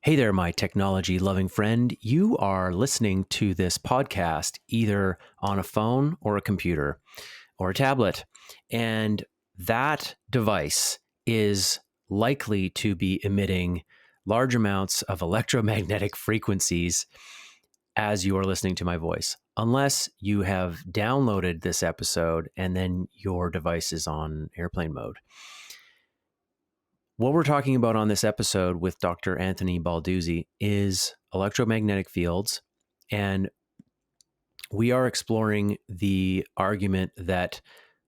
Hey there, my technology loving friend. You are listening to this podcast either on a phone or a computer or a tablet. And that device is likely to be emitting large amounts of electromagnetic frequencies as you are listening to my voice, unless you have downloaded this episode and then your device is on airplane mode. What we're talking about on this episode with Dr. Anthony Balduzzi is electromagnetic fields, and we are exploring the argument that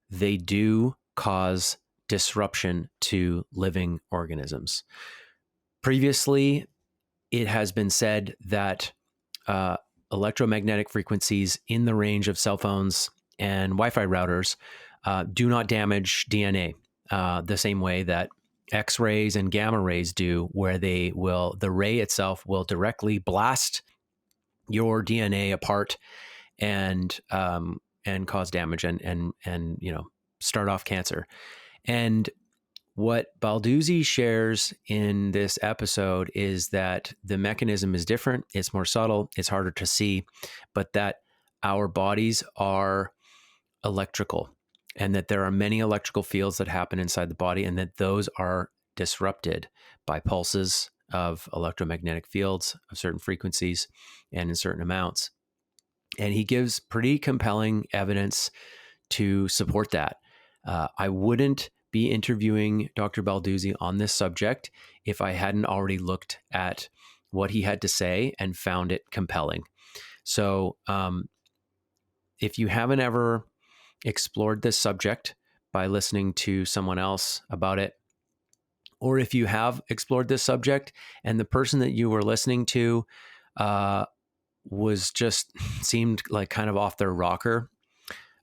they do cause disruption to living organisms. Previously, it has been said that electromagnetic frequencies in the range of cell phones and Wi-Fi routers do not damage DNA the same way that X-rays and gamma rays do, where the ray itself will directly blast your DNA apart and cause damage and start off cancer. And what Balduzzi shares in this episode is that the mechanism is different, it's more subtle, it's harder to see, but that our bodies are electrical, and that there are many electrical fields that happen inside the body, and that those are disrupted by pulses of electromagnetic fields of certain frequencies and in certain amounts. And he gives pretty compelling evidence to support that. I wouldn't be interviewing Dr. Balduzzi on this subject if I hadn't already looked at what he had to say and found it compelling. So if you haven't ever explored this subject by listening to someone else about it, or if you have explored this subject and the person that you were listening to was just seemed like kind of off their rocker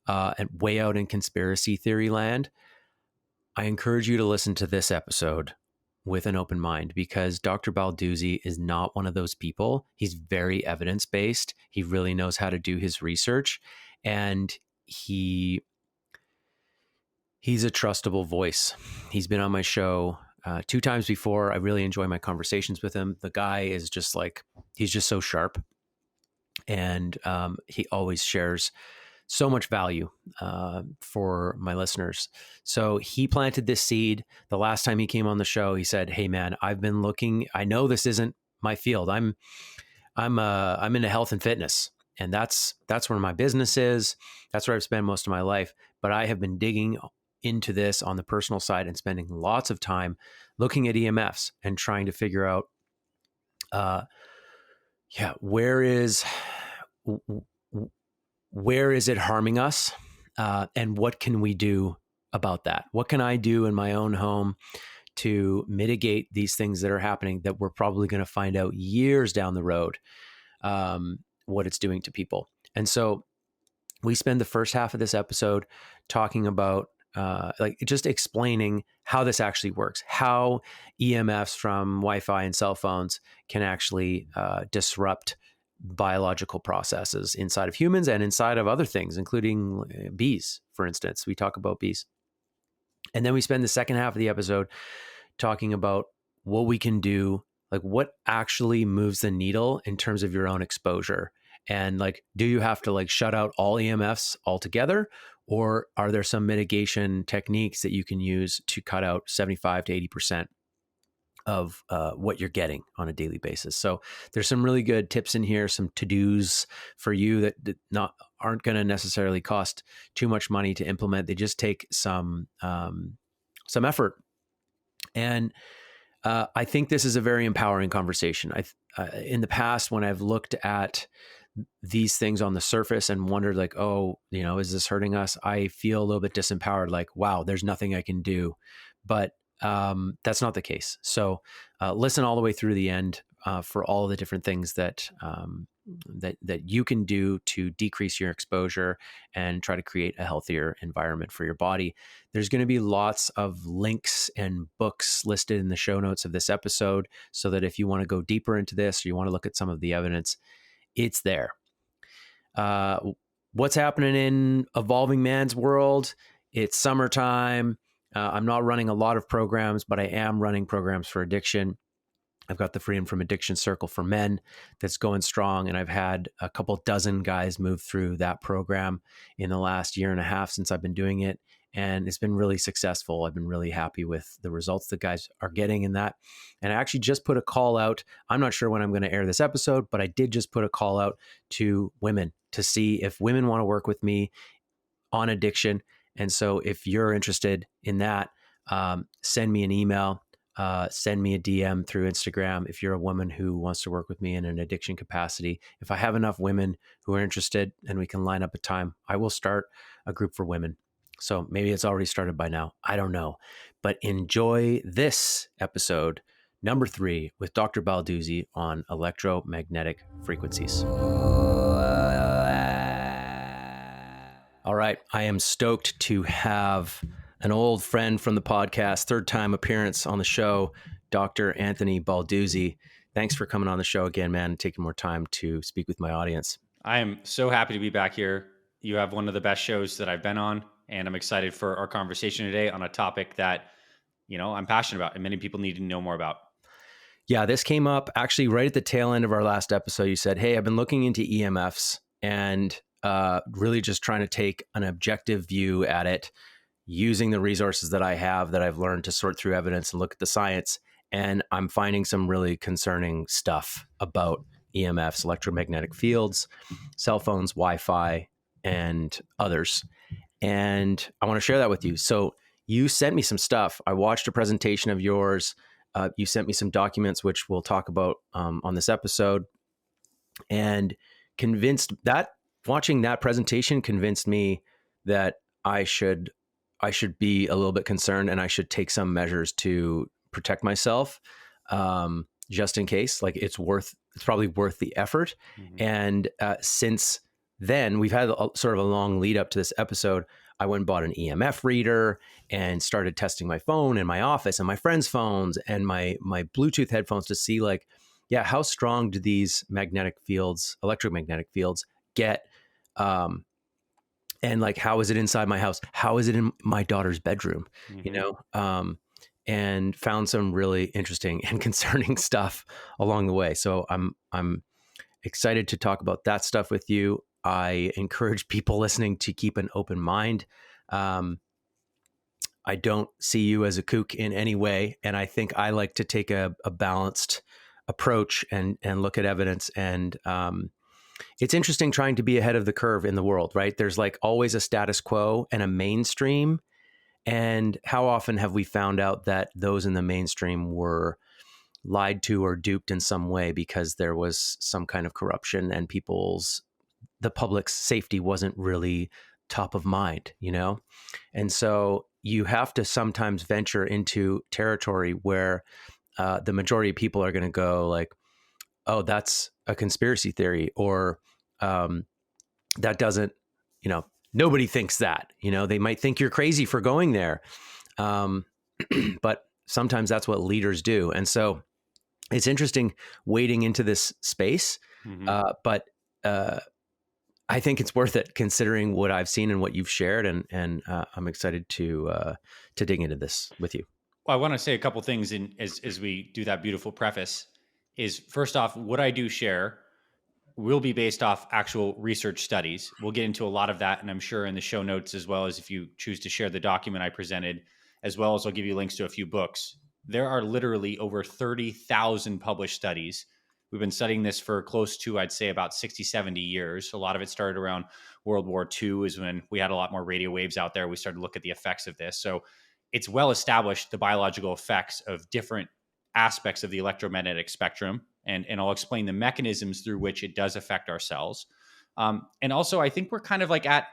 and way out in conspiracy theory land, I encourage you to listen to this episode with an open mind, because Dr. Balduzzi is not one of those people. He's very evidence-based. He really knows how to do his research, and he's a trustable voice. He's been on my show 2 times before. I really enjoy my conversations with him. The guy is just he's just so sharp, and he always shares so much value for my listeners. So he planted this seed. The last time he came on the show, he said, "Hey man, I've been looking. I know this isn't my field. I'm into health and fitness, and that's where my business is. That's where I've spent most of my life. But I have been digging into this on the personal side and spending lots of time looking at EMFs and trying to figure out, where is it harming us, and what can we do about that? What can I do in my own home to mitigate these things that are happening that we're probably going to find out years down the road what it's doing to people?" And so we spend the first half of this episode talking about just explaining how this actually works, how EMFs from Wi-Fi and cell phones can actually disrupt biological processes inside of humans and inside of other things, including bees, for instance. We talk about bees. And then we spend the second half of the episode talking about what we can do, like what actually moves the needle in terms of your own exposure. And do you have to shut out all EMFs altogether? Or are there some mitigation techniques that you can use to cut out 75 to 80% of what you're getting on a daily basis? So there's some really good tips in here, some to-dos for you that aren't going to necessarily cost too much money to implement. They just take some effort. And I think this is a very empowering conversation. In the past, when I've looked at these things on the surface and wondered is this hurting us? I feel a little bit disempowered, wow, there's nothing I can do. But that's not the case. So listen all the way through the end for all of the different things that you can do to decrease your exposure and try to create a healthier environment for your body. There's going to be lots of links and books listed in the show notes of this episode, so that if you want to go deeper into this or you want to look at some of the evidence, it's there. What's happening in Evolving Man's world? It's summertime. I'm not running a lot of programs, but I am running programs for addiction. I've got the Freedom from Addiction Circle for Men that's going strong. And I've had a couple dozen guys move through that program in the last year and a half since I've been doing it. And it's been really successful. I've been really happy with the results the guys are getting in that. And I actually just put a call out. I'm not sure when I'm going to air this episode, but I did just put a call out to women to see if women want to work with me on addiction. And so if you're interested in that, send me an email, send me a DM through Instagram. If you're a woman who wants to work with me in an addiction capacity, if I have enough women who are interested and we can line up a time, I will start a group for women. So maybe it's already started by now. I don't know. But enjoy this episode, number 3, with Dr. Balduzzi on electromagnetic frequencies. All right. I am stoked to have an old friend from the podcast, third time appearance on the show, Dr. Anthony Balduzzi. Thanks for coming on the show again, man, and taking more time to speak with my audience. I am so happy to be back here. You have one of the best shows that I've been on, and I'm excited for our conversation today on a topic that, I'm passionate about and many people need to know more about. Yeah, this came up actually right at the tail end of our last episode. You said, hey, I've been looking into EMFs and really just trying to take an objective view at it, using the resources that I have that I've learned to sort through evidence and look at the science. And I'm finding some really concerning stuff about EMFs, electromagnetic fields, cell phones, Wi-Fi, and others. And I want to share that with you. So you sent me some stuff. I watched a presentation of yours. You sent me some documents, which we'll talk about on this episode. And watching that presentation convinced me that I should be a little bit concerned and I should take some measures to protect myself, just in case. Like it's probably worth the effort. Mm-hmm. And since then, we've had sort of a long lead up to this episode. I went and bought an EMF reader and started testing my phone in my office and my friends' phones and my Bluetooth headphones to see how strong do these electromagnetic fields get? And how is it inside my house? How is it in my daughter's bedroom? Mm-hmm. And found some really interesting and concerning stuff along the way. So I'm excited to talk about that stuff with you. I encourage people listening to keep an open mind. I don't see you as a kook in any way. And I think I like to take a balanced approach and look at evidence. And it's interesting trying to be ahead of the curve in the world, right? There's always a status quo and a mainstream. And how often have we found out that those in the mainstream were lied to or duped in some way because there was some kind of corruption and the public's safety wasn't really top of mind, And so you have to sometimes venture into territory where the majority of people are going to go oh, that's a conspiracy theory, or that doesn't, nobody thinks that, they might think you're crazy for going there. But sometimes that's what leaders do. And so it's interesting wading into this space. Mm-hmm. But I think it's worth it considering what I've seen and what you've shared. And I'm excited to dig into this with you. Well, I want to say a couple things as we do that beautiful preface. Is first off, what I do share will be based off actual research studies. We'll get into a lot of that, and I'm sure in the show notes, as well as if you choose to share the document I presented, as well as I'll give you links to a few books. There are literally over 30,000 published studies. We've been studying this for close to, I'd say, about 60, 70 years. A lot of it started around World War II is when we had a lot more radio waves out there. We started to look at the effects of this. So it's well established, the biological effects of different aspects of the electromagnetic spectrum. And I'll explain the mechanisms through which it does affect our cells. And also, I think we're kind of at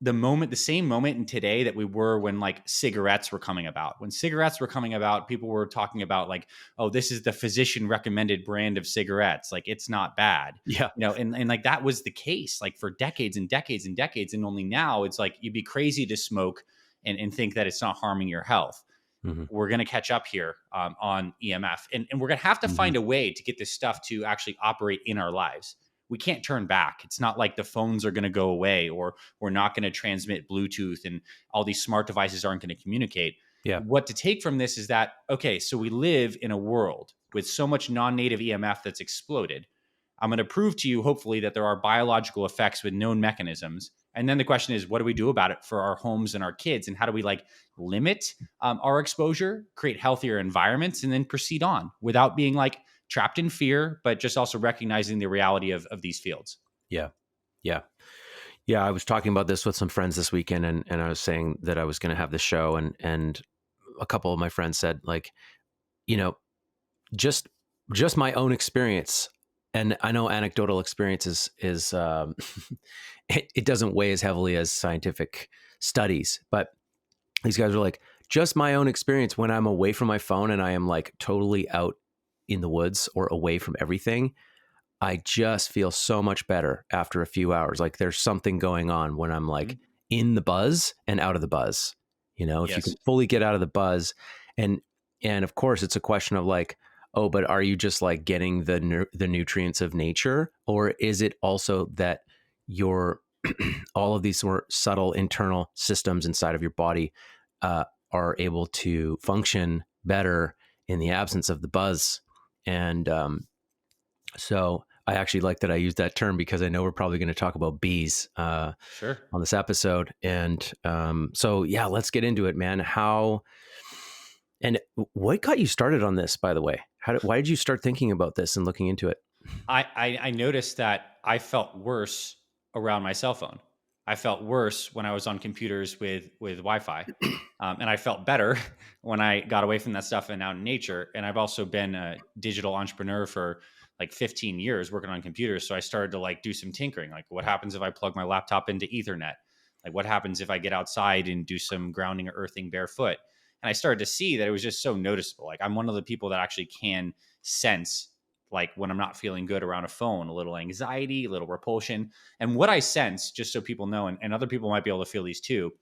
the same moment in today that we were when cigarettes were coming about. When cigarettes were coming about, people were talking about oh, this is the physician recommended brand of cigarettes. It's not bad. Yeah. And that was the case for decades and decades and decades. And only now it's you'd be crazy to smoke and think that it's not harming your health. Mm-hmm. We're going to catch up here on EMF. And we're going to have to find a way to get this stuff to actually operate in our lives. We can't turn back. It's not like the phones are going to go away, or we're not going to transmit Bluetooth and all these smart devices aren't going to communicate. Yeah. What to take from this is that, okay, so we live in a world with so much non-native EMF that's exploded. I'm going to prove to you, hopefully, that there are biological effects with known mechanisms. And then the question is, what do we do about it for our homes and our kids? And how do we like limit our exposure, create healthier environments, and then proceed on without being like trapped in fear, but just also recognizing the reality of these fields? Yeah. Yeah. Yeah. I was talking about this with some friends this weekend, and I was saying that I was going to have the show, and a couple of my friends said, like, you know, just my own experience. And I know anecdotal experience is it doesn't weigh as heavily as scientific studies, but these guys are like, just my own experience when I'm away from my phone and I am like totally out in the woods or away from everything. I just feel so much better after a few hours. Like there's something going on when I'm like Mhm. in the buzz and out of the buzz. You know, if you can Yes. fully get out of the buzz, and of course it's a question of like, oh, but are you just like getting the nutrients of nature, or is it also that your all of these sort of subtle internal systems inside of your body uh, are able to function better in the absence of the buzz? And so I actually like that I used that term because I know we're probably going to talk about bees Sure. on this episode. And so, yeah, let's get into it, man. How and what got you started on this, by the way? Why did you start thinking about this and looking into it? I noticed that I felt worse around my cell phone. I felt worse when I was on computers with Wi-Fi, and I felt better when I got away from that stuff and out in nature. And I've also been a digital entrepreneur for like 15 years working on computers. So I started to like do some tinkering. Like, what happens if I plug my laptop into Ethernet? Like, what happens if I get outside and do some grounding or earthing barefoot? And I started to see that it was just so noticeable. Like, I'm one of the people that actually can sense like when I'm not feeling good around a phone, a little anxiety, a little repulsion. And what I sense, just so people know, and other people might be able to feel these too,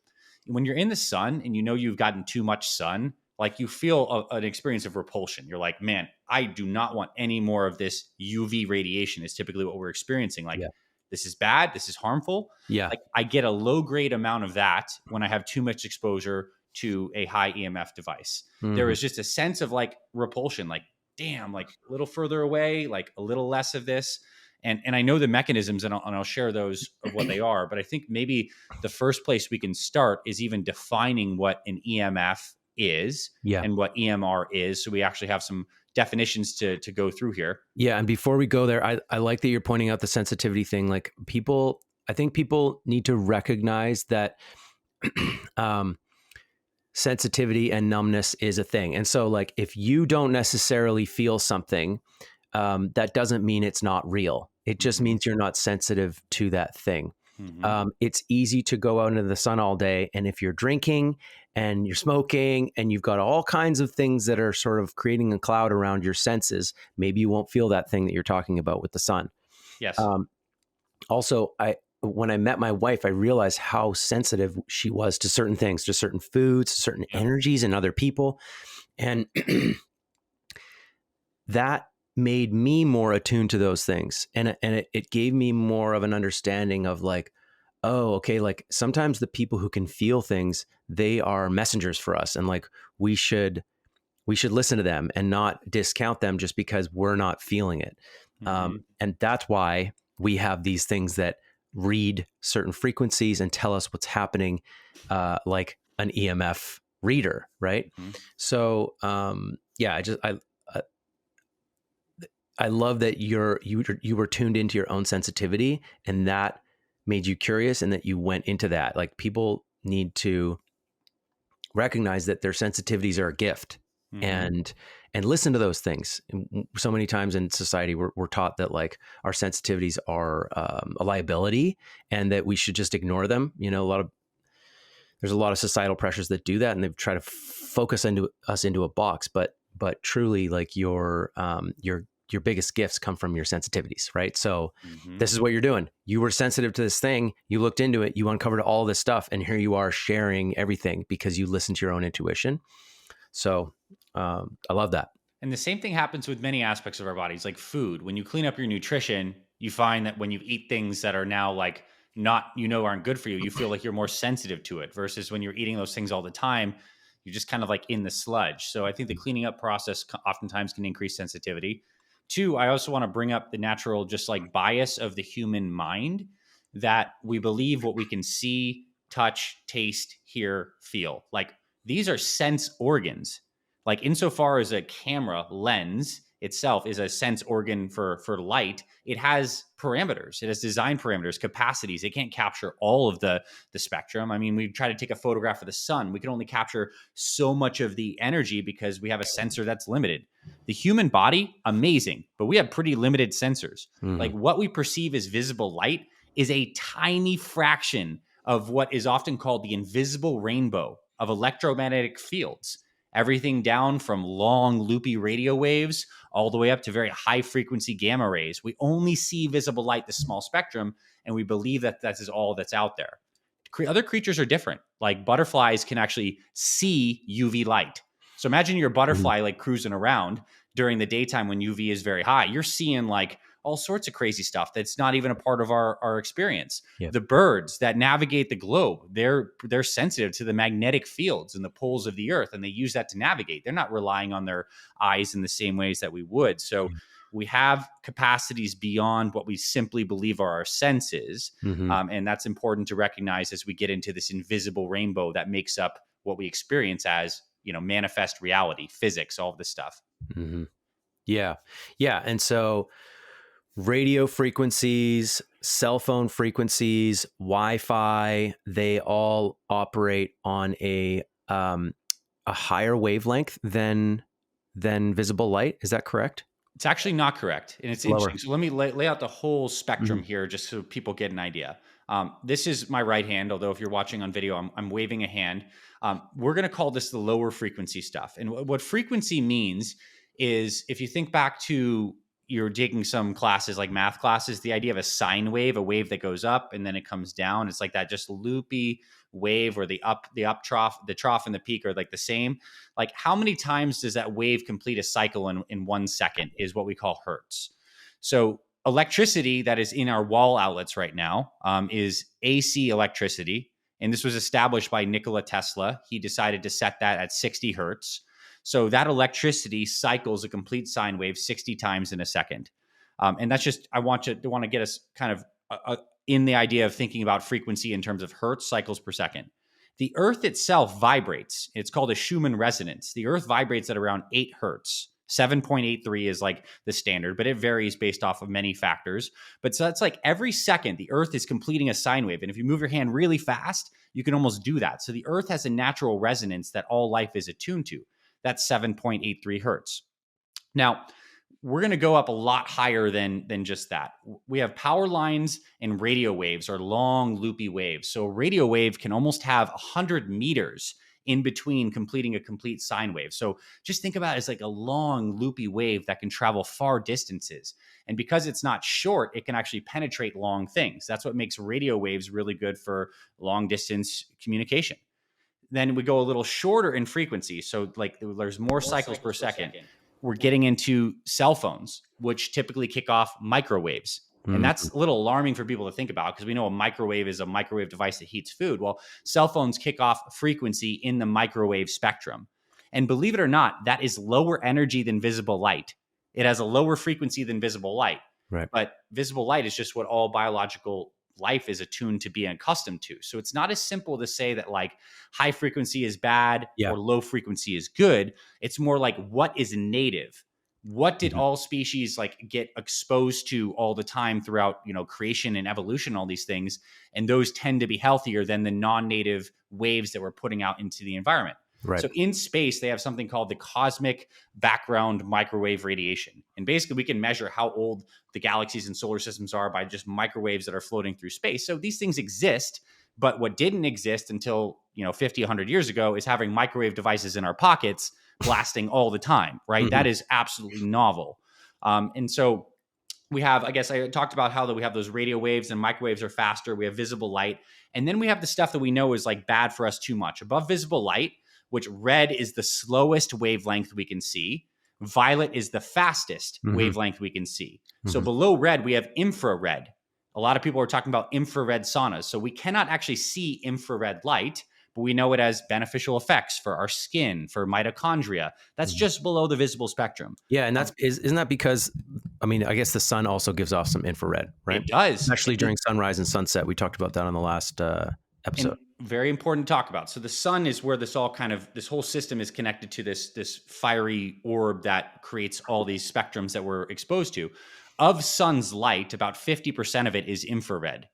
when you're in the sun and you know you've gotten too much sun, like you feel an experience of repulsion. You're like, man, I do not want any more of this UV radiation, is typically what we're experiencing. Like, Yeah. this is bad. This is harmful. Yeah. Like, I get a low grade amount of that when I have too much exposure to a high EMF device. There Hmm. is just a sense of like repulsion, like, damn, like a little further away, like a little less of this. And I know the mechanisms, and I'll share those of what they are. But I think maybe the first place we can start is even defining what an EMF is Yeah. and what EMR is, so we actually have some definitions to go through here. Yeah. And before we go there, I like that you're pointing out the sensitivity thing. Like I think people need to recognize that um, sensitivity and numbness is a thing. And so, like, if you don't necessarily feel something, that doesn't mean it's not real. It just Mm-hmm. means you're not sensitive to that thing. Mm-hmm. It's easy to go out into the sun all day. And if you're drinking and you're smoking and you've got all kinds of things that are sort of creating a cloud around your senses, maybe you won't feel that thing that you're talking about with the sun. Yes. Um, Also, when I met my wife, I realized how sensitive she was to certain things, to certain foods, to certain Yep. energies and other people. And that made me more attuned to those things. And it gave me more of an understanding of like, oh, okay, like sometimes the people who can feel things, they are messengers for us. And like we should listen to them and not discount them just because we're not feeling it. Mm-hmm. And that's why we have these things that read certain frequencies and tell us what's happening, like an EMF reader, right? Mm-hmm. So, yeah, I love that you were tuned into your own sensitivity, and that made you curious, and that you went into that. Like people need to recognize that their sensitivities are a gift, Mm-hmm. and listen to those things. So many times in society we're taught that like our sensitivities are a liability and that we should just ignore them. You know, there's a lot of societal pressures that do that, and they try to focus us into a box. But truly, like your biggest gifts come from your sensitivities, right? So Mm-hmm. this is what you're doing. You were sensitive to this thing. You looked into it. You uncovered all this stuff, and here you are sharing everything because you listened to your own intuition. So I love that. And the same thing happens with many aspects of our bodies, like food. When you clean up your nutrition, you find that when you eat things that are now like not, aren't good for you, you feel like you're more sensitive to it versus when you're eating those things all the time. You're just kind of like in the sludge. So I think the cleaning up process oftentimes can increase sensitivity. Two, I also want to bring up the natural, just like bias of the human mind, that we believe what we can see, touch, taste, hear, feel. Like these are sense organs. Like insofar as a camera lens itself is a sense organ for light, it has parameters. It has design parameters, capacities. It can't capture all of the spectrum. I mean, we try to take a photograph of the sun. We can only capture so much of the energy because we have a sensor that's limited. The human body, amazing, but we have pretty limited sensors. Like what we perceive as visible light is a tiny fraction of what is often called the invisible rainbow of electromagnetic fields. Everything down from long loopy radio waves all the way up to very high frequency gamma rays. We only see visible light, this small spectrum, and we believe that that is all that's out there. Other creatures are different. Like butterflies can actually see UV light. So imagine your butterfly like cruising around during the daytime when UV is very high. You're seeing like all sorts of crazy stuff that's not even a part of our experience. Yep. The birds that navigate the globe, they're sensitive to the magnetic fields and the poles of the earth, and they use that to navigate. They're not relying on their eyes in the same ways that we would. So we have capacities beyond what we simply believe are our senses. And that's important to recognize as we get into this invisible rainbow that makes up what we experience as, manifest reality, physics, all of this stuff. Yeah. And so radio frequencies, cell phone frequencies, Wi-Fi, they all operate on a higher wavelength than visible light. Is that correct? It's actually not correct. And it's Lower. interesting. So let me lay out the whole spectrum here just so people get an idea. This is my right hand, although if you're watching on video, I'm waving a hand. We're going to call this the lower frequency stuff. And what frequency means is, if you think back to you're taking some classes like math classes, the idea of a sine wave, a wave that goes up and then it comes down. It's like that just loopy wave where the trough and the peak are like the same. Like how many times does that wave complete a cycle in 1 second is what we call hertz. So electricity that is in our wall outlets right now is AC electricity. And this was established by Nikola Tesla. He decided to set that at 60 hertz. So that electricity cycles a complete sine wave 60 times in a second. And that's just, I want to get us kind of in the idea of thinking about frequency in terms of hertz cycles per second. The Earth itself vibrates. It's called a Schumann resonance. The Earth vibrates at around 8 hertz. 7.83 is like the standard, but it varies based off of many factors. But so that's like every second, the Earth is completing a sine wave. And if you move your hand really fast, you can almost do that. So the Earth has a natural resonance that all life is attuned to. That's 7.83 hertz. Now, we're going to go up a lot higher than just that. We have power lines and radio waves, or long loopy waves. So a radio wave can almost have 100 meters in between completing a complete sine wave. So just think about it as like a long loopy wave that can travel far distances. And because it's not short, it can actually penetrate long things. That's what makes radio waves really good for long distance communication. Then we go a little shorter in frequency. So like there's more cycles per second. We're getting into cell phones, which typically kick off microwaves. And that's a little alarming for people to think about, because we know a microwave is a microwave device that heats food. Well, cell phones kick off frequency in the microwave spectrum. And believe it or not, that is lower energy than visible light. It has a lower frequency than visible light. Right. But visible light is just what all biological life is attuned to being accustomed to. So it's not as simple to say that like high frequency is bad or low frequency is good. It's more like, what is native? What did all species like get exposed to all the time throughout, creation and evolution, all these things. And those tend to be healthier than the non-native waves that we're putting out into the environment. Right. So in space, they have something called the cosmic background microwave radiation. And basically we can measure how old the galaxies and solar systems are by just microwaves that are floating through space. So these things exist, but what didn't exist until, 50, 100 years ago is having microwave devices in our pockets blasting all the time, right? That is absolutely novel. And so we have, I guess I talked about how that we have those radio waves, and microwaves are faster. We have visible light. And then we have the stuff that we know is like bad for us too much. Above visible light, which red is the slowest wavelength we can see. Violet is the fastest wavelength we can see. So below red, we have infrared. A lot of people are talking about infrared saunas. So we cannot actually see infrared light, but we know it has beneficial effects for our skin, for mitochondria. That's just below the visible spectrum. Yeah, and isn't that because, I mean, I guess the sun also gives off some infrared, right? It does. Especially during sunrise and sunset. We talked about that on the last episode. And very important to talk about. So the sun is where this whole system is connected to this fiery orb that creates all these spectrums that we're exposed to. Of sun's light, about 50% of it is infrared.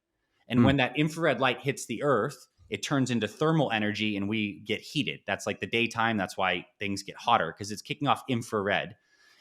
And when that infrared light hits the earth, it turns into thermal energy and we get heated. That's like the daytime. That's why things get hotter, because it's kicking off infrared.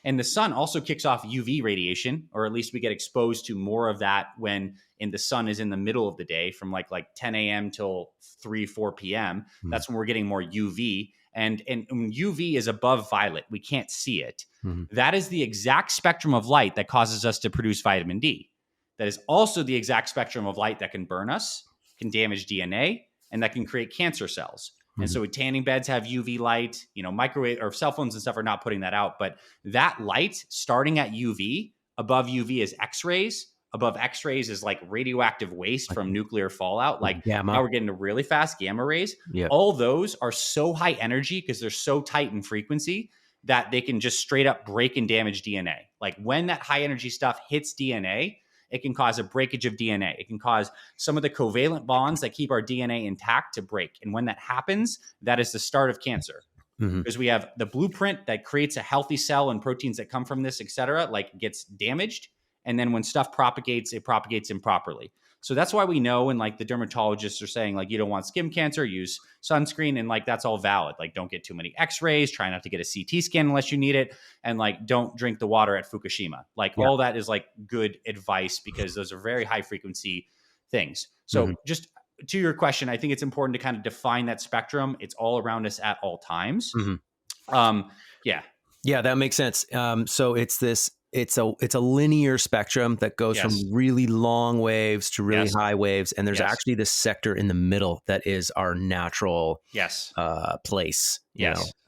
And the sun also kicks off UV radiation, or at least we get exposed to more of that when the sun is in the middle of the day from like 10 a.m. till 4 p.m. That's when we're getting more UV. And when UV is above violet, we can't see it. That is the exact spectrum of light that causes us to produce vitamin D. That is also the exact spectrum of light that can burn us, can damage DNA, and that can create cancer cells. And so tanning beds have UV light, microwave or cell phones and stuff are not putting that out. But that light starting at UV, above UV is X-rays. Above X-rays is like radioactive waste from nuclear fallout. Like gamma. Now we're getting to really fast gamma rays. Yep. All those are so high energy because they're so tight in frequency that they can just straight up break and damage DNA. Like when that high energy stuff hits DNA, it can cause a breakage of DNA. It can cause some of the covalent bonds that keep our DNA intact to break. And when that happens, that is the start of cancer. Because we have the blueprint that creates a healthy cell and proteins that come from this, et cetera, like gets damaged. And then when stuff propagates, it propagates improperly. So that's why we know, and like the dermatologists are saying, like, you don't want skin cancer, use sunscreen, and like that's all valid. Like, don't get too many X-rays, try not to get a CT scan unless you need it, and like don't drink the water at Fukushima. Like all that is like good advice because those are very high frequency things. So just to your question, I think it's important to kind of define that spectrum. It's all around us at all times. Yeah, that makes sense. So it's a linear spectrum that goes from really long waves to really high waves, and there's actually this sector in the middle that is our natural place.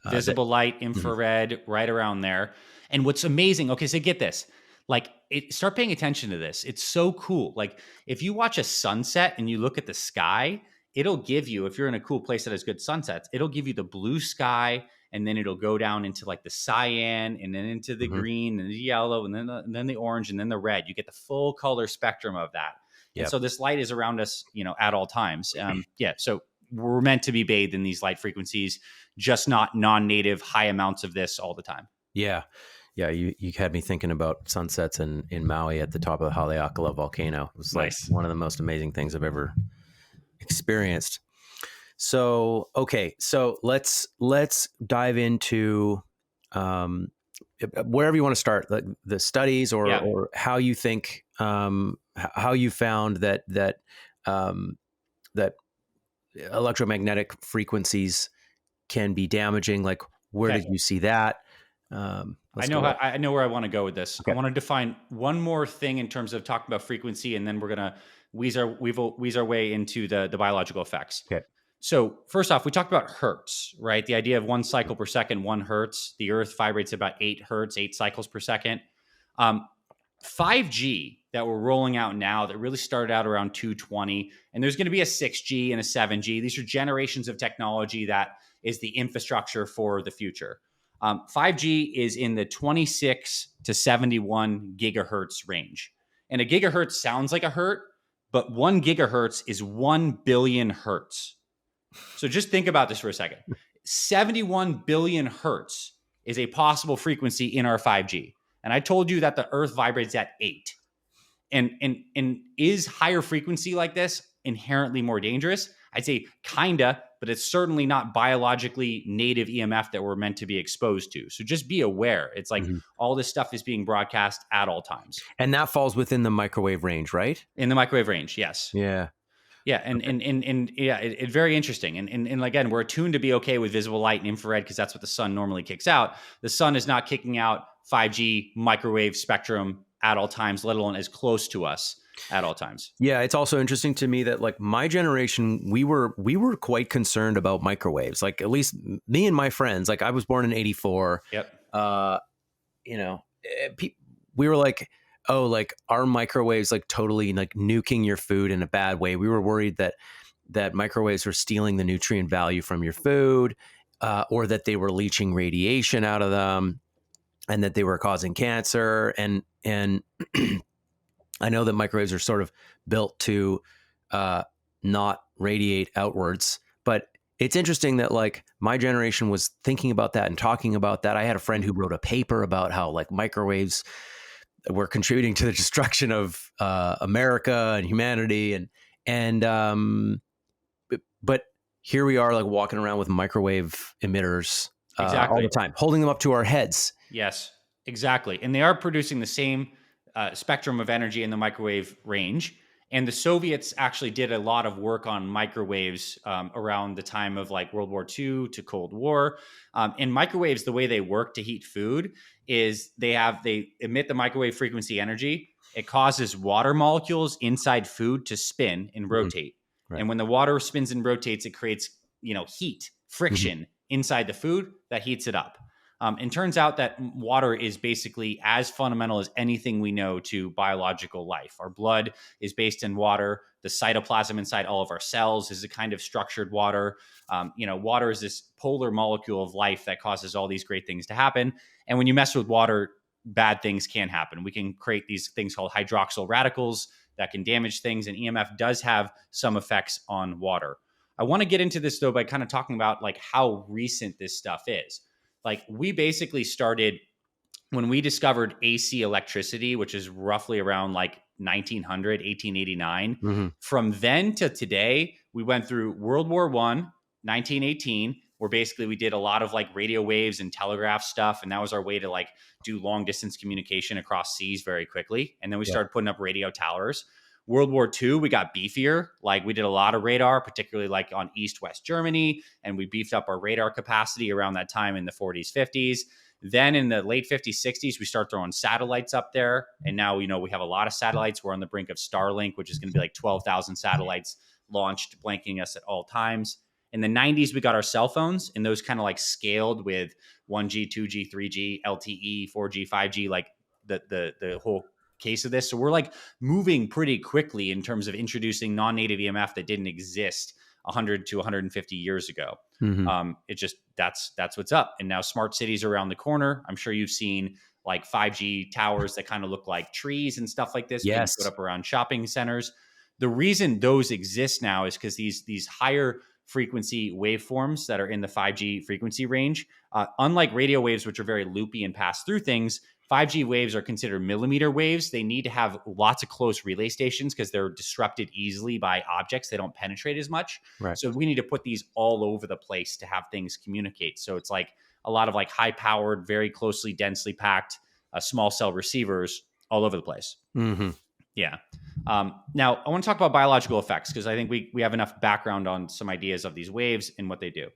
Visible light, infrared, right around there. And what's amazing? Okay, so get this. Like, start paying attention to this. It's so cool. Like, if you watch a sunset and you look at the sky, it'll give you, if you're in a cool place that has good sunsets, it'll give you the blue sky, and then it'll go down into like the cyan, and then into the green, and the yellow, and then the orange, and then the red. You get the full color spectrum of that. And so this light is around us, at all times. So we're meant to be bathed in these light frequencies, just not non-native high amounts of this all the time. Yeah. You had me thinking about sunsets in Maui at the top of the Haleakala volcano. It was like one of the most amazing things I've ever experienced. So, okay. So let's dive into wherever you want to start, like the studies or how you think, how you found that electromagnetic frequencies can be damaging. Like, where did you see that? I know where I want to go with this. Okay. I want to define one more thing in terms of talking about frequency, and then we're going to wheeze our way into the biological effects. Okay. So first off, we talked about hertz, right? The idea of 1 cycle per second, 1 hertz. The Earth vibrates about 8 hertz, 8 cycles per second. 5G that we're rolling out now that really started out around 220, and there's going to be a 6G and a 7G. These are generations of technology that is the infrastructure for the future. 5G is in the 26 to 71 gigahertz range. And a gigahertz sounds like a hertz, but 1 gigahertz is 1 billion hertz. So just think about this for a second. 71 billion hertz is a possible frequency in our 5G. And I told you that the Earth vibrates at 8. And is higher frequency like this inherently more dangerous? I'd say kinda, but it's certainly not biologically native EMF that we're meant to be exposed to. So just be aware. It's like all this stuff is being broadcast at all times. And that falls within the microwave range, right? In the microwave range, yes. Yeah. Yeah, and yeah, it's very interesting. And again, we're attuned to be okay with visible light and infrared because that's what the sun normally kicks out. The sun is not kicking out 5G microwave spectrum at all times, let alone as close to us at all times. Yeah, it's also interesting to me that like my generation, we were quite concerned about microwaves. Like at least me and my friends. Like I was born in '84. Yep. We were like, oh, like are microwaves like totally like nuking your food in a bad way? We were worried that that microwaves were stealing the nutrient value from your food, or that they were leaching radiation out of them, and that they were causing cancer. And I know that microwaves are sort of built to not radiate outwards, but it's interesting that like my generation was thinking about that and talking about that. I had a friend who wrote a paper about how like microwaves were contributing to the destruction of America and humanity, and but here we are like walking around with microwave emitters all the Exactly. time, holding them up to our heads. Yes, exactly. And they are producing the same spectrum of energy in the microwave range. And the Soviets actually did a lot of work on microwaves around the time of like World War II to Cold War. And microwaves, the way they work to heat food is they emit the microwave frequency energy. It causes water molecules inside food to spin and rotate. Right. And when the water spins and rotates, it creates heat, Mm-hmm. friction inside the food that heats it up. And turns out that water is basically as fundamental as anything we know to biological life. Our blood is based in water. The cytoplasm inside all of our cells is a kind of structured water. Water is this polar molecule of life that causes all these great things to happen. And when you mess with water, bad things can happen. We can create these things called hydroxyl radicals that can damage things. And EMF does have some effects on water. I want to get into this though by kind of talking about like how recent this stuff is. Like we basically started when we discovered AC electricity, which is roughly around like 1900, 1889. Mm-hmm. From then to today, we went through World War I, 1918, where basically we did a lot of like radio waves and telegraph stuff. And that was our way to like do long distance communication across seas very quickly. And then we started putting up radio towers. World War II, we got beefier. Like we did a lot of radar, particularly like on East-West Germany. And we beefed up our radar capacity around that time in the 40s, 50s. Then in the late 50s, 60s, we start throwing satellites up there. And now, we have a lot of satellites. We're on the brink of Starlink, which is going to be like 12,000 satellites launched, blanking us at all times. In the 90s, we got our cell phones, and those kind of like scaled with 1G, 2G, 3G, LTE, 4G, 5G, like the whole case of this. So we're like moving pretty quickly in terms of introducing non-native EMF that didn't exist 100 to 150 years ago. Mm-hmm. It just that's what's up. And now smart cities are around the corner. I'm sure you've seen like 5G towers that kind of look like trees and stuff like this being put up around shopping centers. The reason those exist now is because these higher frequency waveforms that are in the 5G frequency range, unlike radio waves, which are very loopy and pass through things, 5G waves are considered millimeter waves. They need to have lots of close relay stations because they're disrupted easily by objects. They don't penetrate as much. Right. So we need to put these all over the place to have things communicate. So it's like a lot of like high powered, very closely, densely packed small cell receivers all over the place. Mm-hmm. Yeah. Now, I want to talk about biological effects because I think we have enough background on some ideas of these waves and what they do.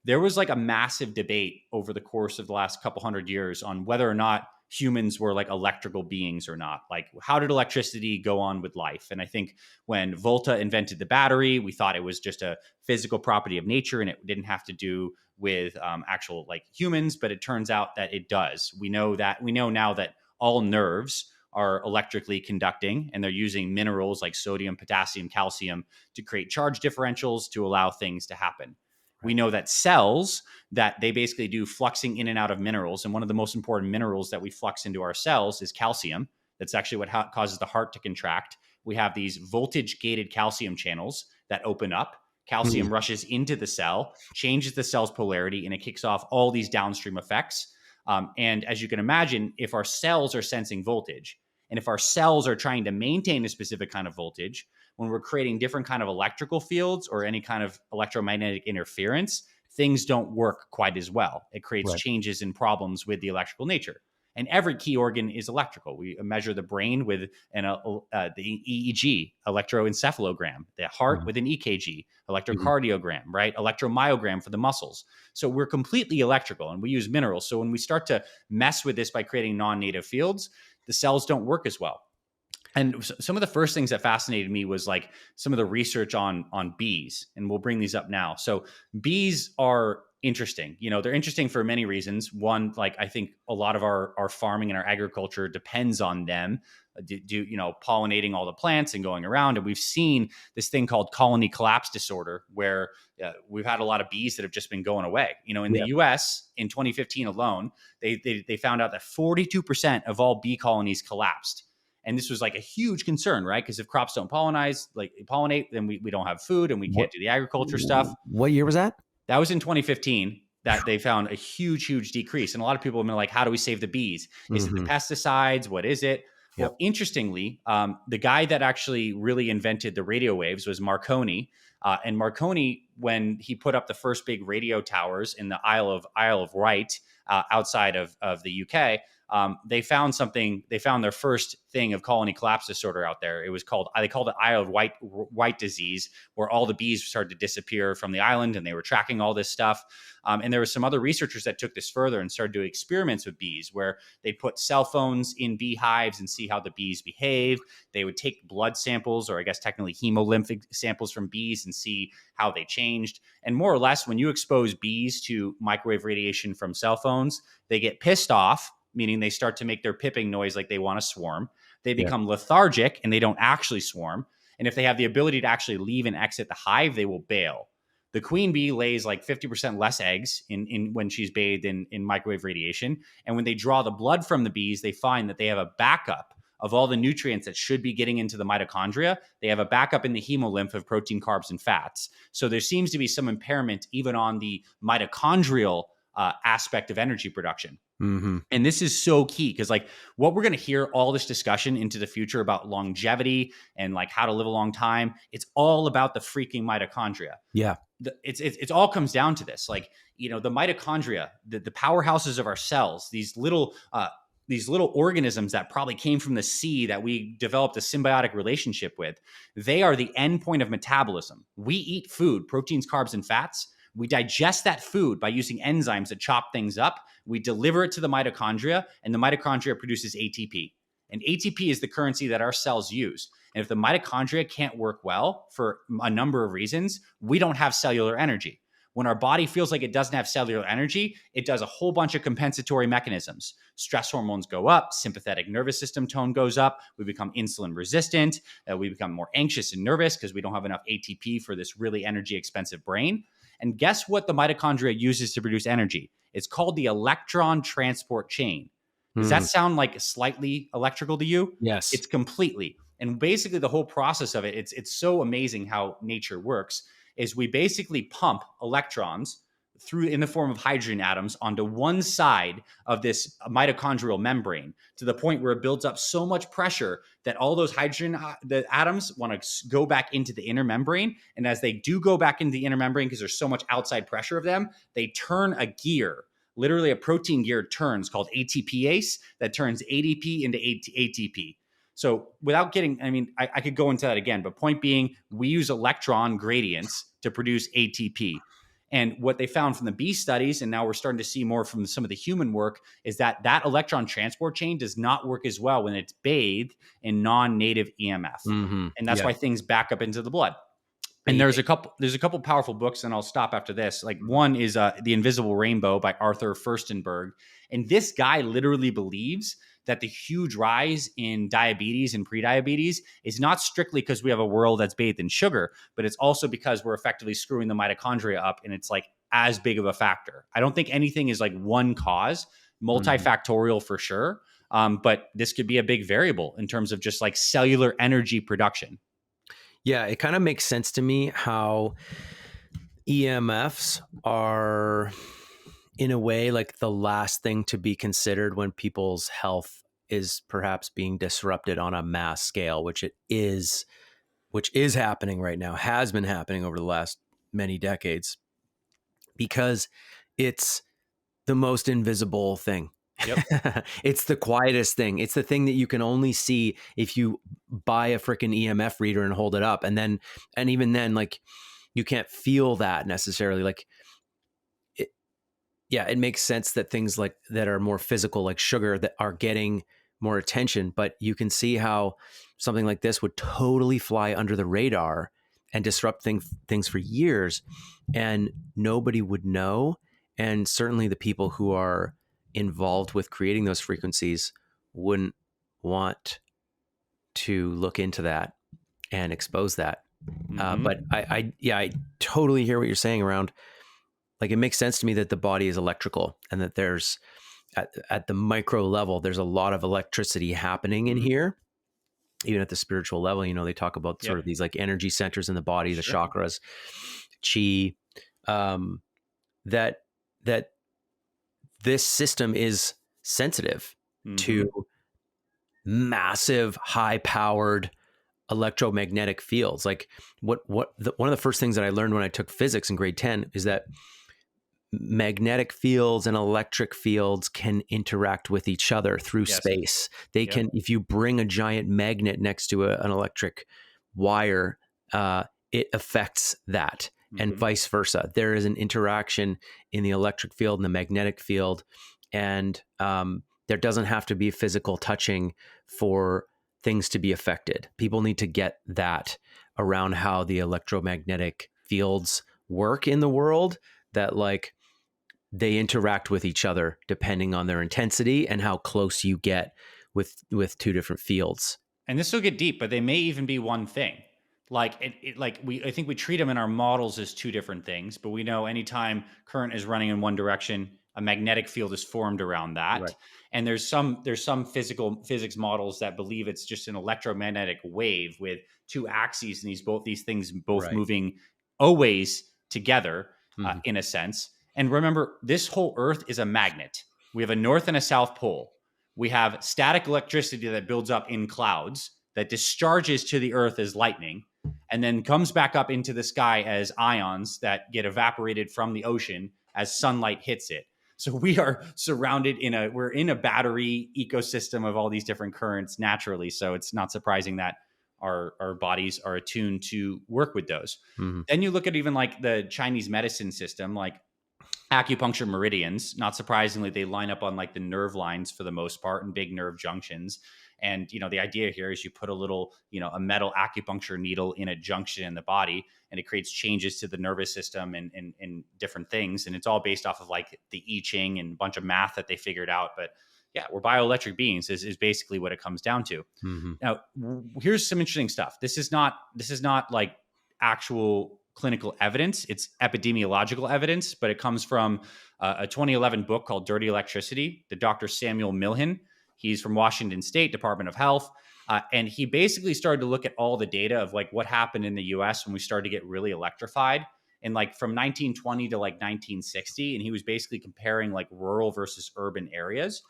There was like a massive debate over the course of the last couple hundred years on whether or not humans were like electrical beings or not. Like, how did electricity go on with life? And I think when Volta invented the battery, we thought it was just a physical property of nature and it didn't have to do with actual like humans, but it turns out that it does. We know now that all nerves are electrically conducting, and they're using minerals like sodium, potassium, calcium to create charge differentials to allow things to happen. We know that cells, that they basically do fluxing in and out of minerals. And one of the most important minerals that we flux into our cells is calcium. That's actually what causes the heart to contract. We have these voltage gated calcium channels that open up. Calcium rushes into the cell, changes the cell's polarity, and it kicks off all these downstream effects. And as you can imagine, if our cells are sensing voltage, and if our cells are trying to maintain a specific kind of voltage, when we're creating different kind of electrical fields or any kind of electromagnetic interference, things don't work quite as well. It creates changes and problems with the electrical nature. And every key organ is electrical. We measure the brain with the EEG, electroencephalogram, the heart with an EKG, electrocardiogram, right? Electromyogram for the muscles. So we're completely electrical and we use minerals. So when we start to mess with this by creating non-native fields, the cells don't work as well. And some of the first things that fascinated me was like some of the research on bees, and we'll bring these up now. So bees are interesting. You know, they're interesting for many reasons. One, like I think a lot of our farming and our agriculture depends on them, you know, pollinating all the plants and going around. And we've seen this thing called colony collapse disorder, where we've had a lot of bees that have just been going away. You know, in the Yeah. U.S. in 2015 alone, they found out that 42% of all bee colonies collapsed. And this was like a huge concern, right? Because if crops don't pollinate, then we don't have food and we can't What do the agriculture stuff. what year was that? That was in 2015 that they found a huge decrease. And a lot of people have been like, how do we save the bees? Is it the Mm-hmm. pesticides? What is it? Well, Yep. interestingly, the guy that actually really invented the radio waves was Marconi. And Marconi, when he put up the first big radio towers in the Isle of Wight outside of the UK, they found something. They found their first thing of colony collapse disorder out there. It was called they called it Isle of Wight disease, where all the bees started to disappear from the island, and they were tracking all this stuff. And there were some other researchers that took this further and started doing experiments with bees, where they put cell phones in beehives and see how the bees behaved. They would take blood samples, or I guess technically hemolymphic samples from bees, and see how they changed. And more or less, when you expose bees to microwave radiation from cell phones, they get pissed off, meaning they start to make their pipping noise like they want to swarm. They Yeah. become lethargic and they don't actually swarm. And if they have the ability to actually leave and exit the hive, they will bail. The queen bee lays like 50% less eggs in when she's bathed in microwave radiation. And when they draw the blood from the bees, they find that they have a backup of all the nutrients that should be getting into the mitochondria. They have a backup in the hemolymph of protein, carbs, and fats. So there seems to be some impairment even on the mitochondrial aspect of energy production. Mm-hmm. And this is so key because, like, what we're going to hear all this discussion into the future about longevity and like how to live a long time, it's all about the freaking mitochondria. Yeah. It's all comes down to this. Like, you know, the mitochondria, the powerhouses of our cells, these little organisms that probably came from the sea that we developed a symbiotic relationship with, they are the end point of metabolism. We eat food, proteins, carbs, and fats. We digest that food by using enzymes that chop things up. We deliver it to the mitochondria, and the mitochondria produces ATP. And ATP is the currency that our cells use. And if the mitochondria can't work well for a number of reasons, we don't have cellular energy. When our body feels like it doesn't have cellular energy, it does a whole bunch of compensatory mechanisms. Stress hormones go up, sympathetic nervous system tone goes up, we become insulin resistant, we become more anxious and nervous because we don't have enough ATP for this really energy expensive brain. And guess what the mitochondria uses to produce energy? It's called the electron transport chain. Does that sound like slightly electrical to you? Yes. It's completely. And basically the whole process of it, it's so amazing how nature works, is we basically pump electrons through in the form of hydrogen atoms onto one side of this mitochondrial membrane to the point where it builds up so much pressure that all those hydrogen the atoms want to go back into the inner membrane. And as they do go back into the inner membrane, because there's so much outside pressure of them, they turn a gear. Literally a protein gear turns called ATPase that turns ADP into ATP. So without getting, I mean, I could go into that again, but point being, we use electron gradients to produce ATP. And what they found from the bee studies, and now we're starting to see more from some of the human work, is that that electron transport chain does not work as well when it's bathed in non-native EMF. Mm-hmm. And that's why things back up into the blood. And there's a couple powerful books, and I'll stop after this. Like one is The Invisible Rainbow by Arthur Furstenberg. And this guy literally believes that the huge rise in diabetes and prediabetes is not strictly because we have a world that's bathed in sugar, but it's also because we're effectively screwing the mitochondria up, and it's like as big of a factor. I don't think anything is like one cause, multifactorial for sure. But this could be a big variable in terms of just like cellular energy production. Yeah, it kind of makes sense to me how EMFs are, in a way, like the last thing to be considered when people's health is perhaps being disrupted on a mass scale, which is happening right now, has been happening over the last many decades, because it's the most invisible thing. Yep. It's the quietest thing. It's the thing that you can only see if you buy a freaking EMF reader and hold it up. And even then, like, you can't feel that necessarily. Like, it makes sense that things like that are more physical, like sugar, that are getting more attention. But you can see how something like this would totally fly under the radar and disrupt things for years, and nobody would know. And certainly the people who are involved with creating those frequencies wouldn't want to look into that and expose that. But I totally hear what you're saying around, like, it makes sense to me that the body is electrical and that there's at the micro level, there's a lot of electricity happening in here. Even at the spiritual level, they talk about sort Yep. of these like energy centers in the body, the Sure. chakras, chi, that that this system is sensitive to massive, high powered electromagnetic fields. Like one of the first things that I learned when I took physics in grade 10 is that magnetic fields and electric fields can interact with each other through Yes. space. They Yep. can, if you bring a giant magnet next to an electric wire, it affects that, and vice versa. There is an interaction in the electric field and the magnetic field, and there doesn't have to be physical touching for things to be affected. People need to get that around how the electromagnetic fields work in the world, that like they interact with each other depending on their intensity and how close you get with two different fields. And this will get deep, but they may even be one thing. Like I think we treat them in our models as two different things, but we know anytime current is running in one direction, a magnetic field is formed around that. Right. And there's some physics models that believe it's just an electromagnetic wave with two axes, and these things both Right. moving always together, Mhm. in a sense. And remember, this whole Earth is a magnet. We have a north and a south pole. We have static electricity that builds up in clouds that discharges to the earth as lightning and then comes back up into the sky as ions that get evaporated from the ocean as sunlight hits it. So we are surrounded we're in a battery ecosystem of all these different currents naturally. So it's not surprising that our bodies are attuned to work with those. Mhm. Then you look at even like the Chinese medicine system, like acupuncture meridians. Not surprisingly, they line up on like the nerve lines for the most part and big nerve junctions. And the idea here is you put a little, a metal acupuncture needle in a junction in the body, and it creates changes to the nervous system and different things. And it's all based off of like the I Ching and a bunch of math that they figured out. But yeah, we're bioelectric beings is basically what it comes down to. Mhm. Now, here's some interesting stuff. This is not like actual clinical evidence. It's epidemiological evidence, but it comes from a 2011 book called Dirty Electricity. The Dr. Samuel Milhan, he's from Washington State Department of Health. And he basically started to look at all the data of like what happened in the US when we started to get really electrified, and like from 1920 to like 1960. And he was basically comparing like rural versus urban areas.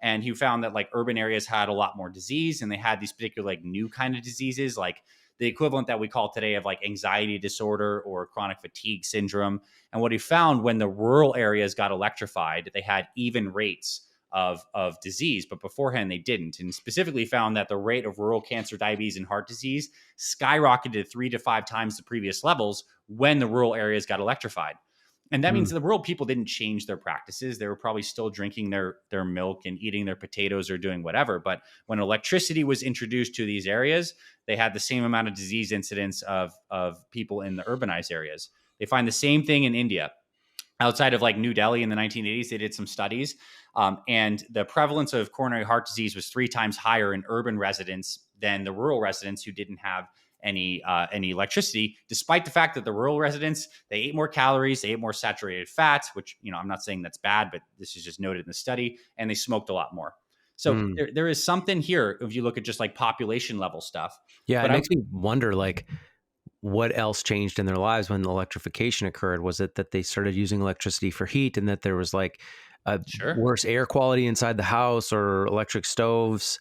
And he found that like urban areas had a lot more disease, and they had these particular like new kind of diseases, like the equivalent that we call today of like anxiety disorder or chronic fatigue syndrome. And what he found, when the rural areas got electrified, they had even rates of disease, but beforehand they didn't. And specifically found that the rate of rural cancer, diabetes, and heart disease skyrocketed 3 to 5 times the previous levels when the rural areas got electrified. And that means the rural people didn't change their practices. They were probably still drinking their milk and eating their potatoes or doing whatever. But when electricity was introduced to these areas, they had the same amount of disease incidence of people in the urbanized areas. They find the same thing in India. Outside of like New Delhi in the 1980s, they did some studies, and the prevalence of coronary heart disease was 3 times higher in urban residents than the rural residents who didn't have any electricity, despite the fact that the rural residents, they ate more calories, they ate more saturated fats, which I'm not saying that's bad, but this is just noted in the study, and they smoked a lot more. So there is something here if you look at just like population level stuff. Yeah, But it makes me wonder, like, what else changed in their lives when electrification occurred? Was it that they started using electricity for heat, and that there was like a sure. worse air quality inside the house, or electric stoves?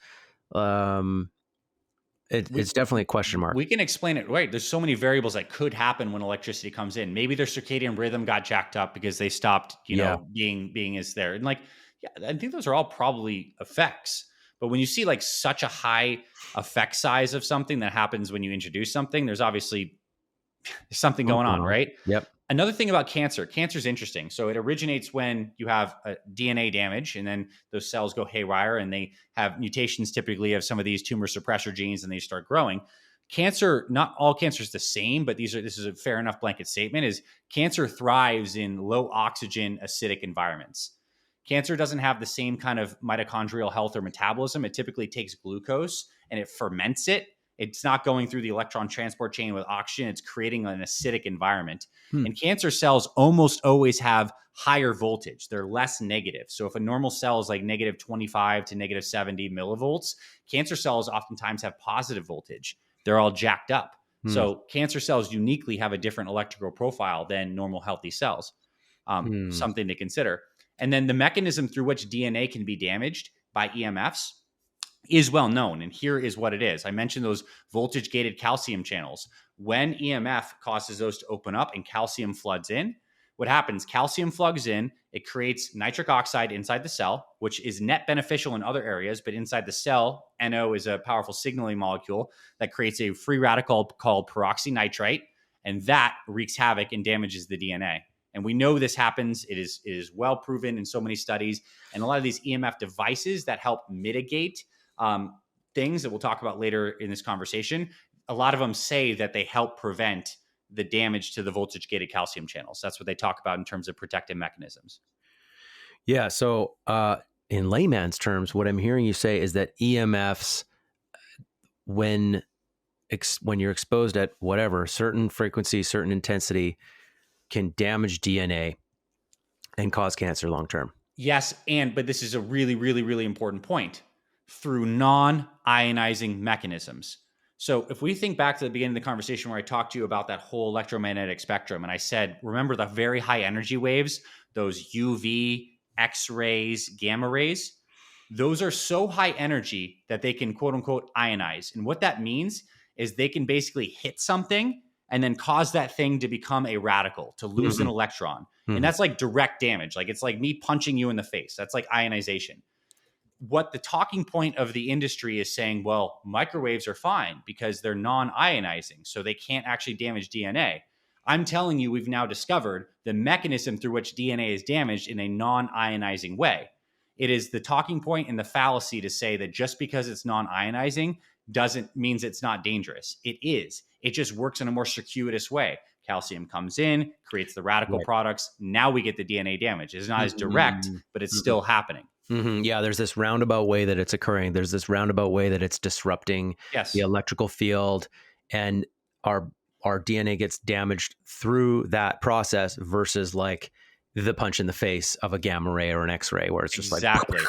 It's definitely a question mark. We can explain it. Right. There's so many variables that could happen when electricity comes in. Maybe their circadian rhythm got jacked up because they stopped, Yeah. being as there. And like, yeah, I think those are all probably effects. But when you see like such a high effect size of something that happens when you introduce something, there's obviously there's something What's going going on, on? right? Yep. Another thing about cancer is interesting. So it originates when you have a DNA damage, and then those cells go haywire and they have mutations typically of some of these tumor suppressor genes, and they start growing. Cancer, not all cancer is the same, but this is a fair enough blanket statement, is cancer thrives in low oxygen acidic environments. Cancer doesn't have the same kind of mitochondrial health or metabolism. It typically takes glucose and it ferments it. It's not going through the electron transport chain with oxygen. It's creating an acidic environment. Hmm. And cancer cells almost always have higher voltage. They're less negative. So if a normal cell is like negative 25 to negative 70 millivolts, cancer cells oftentimes have positive voltage. They're all jacked up. Hmm. So cancer cells uniquely have a different electrical profile than normal healthy cells. Something to consider. And then the mechanism through which DNA can be damaged by EMFs is well known. And here is what it is. I mentioned those voltage gated calcium channels. When EMF causes those to open up and calcium floods in, what happens? Calcium plugs in, it creates nitric oxide inside the cell, which is net beneficial in other areas, but inside the cell, NO is a powerful signaling molecule that creates a free radical called peroxynitrite, and that wreaks havoc and damages the DNA. And we know this happens. It is well proven in so many studies. And a lot of these EMF devices that help mitigate things that we'll talk about later in this conversation, a lot of them say that they help prevent the damage to the voltage gated calcium channels. That's what they talk about in terms of protective mechanisms. Yeah. So, in layman's terms, what I'm hearing you say is that EMFs, when you're exposed at whatever certain frequency, certain intensity, can damage DNA and cause cancer long term. Yes, but this is a really, really, really important point, through non-ionizing mechanisms. So if we think back to the beginning of the conversation where I talked to you about that whole electromagnetic spectrum, and I said, remember the very high energy waves, those UV, X-rays, gamma rays? Those are so high energy that they can quote unquote ionize. And what that means is they can basically hit something and then cause that thing to become a radical, to lose an electron. And that's like direct damage. Like it's like me punching you in the face. That's like ionization. What the talking point of the industry is saying, well, microwaves are fine because they're non-ionizing, so they can't actually damage DNA. I'm telling you, we've now discovered the mechanism through which DNA is damaged in a non-ionizing way. It is the talking point and the fallacy to say that just because it's non-ionizing doesn't means it's not dangerous. It is. It just works in a more circuitous way. Calcium comes in, creates the radical products. Now we get the DNA damage. It's not as direct, but it's still happening. Yeah, there's this roundabout way that it's occurring. There's this roundabout way that it's disrupting the electrical field, and our DNA gets damaged through that process versus like the punch in the face of a gamma ray or an X-ray where it's just exactly.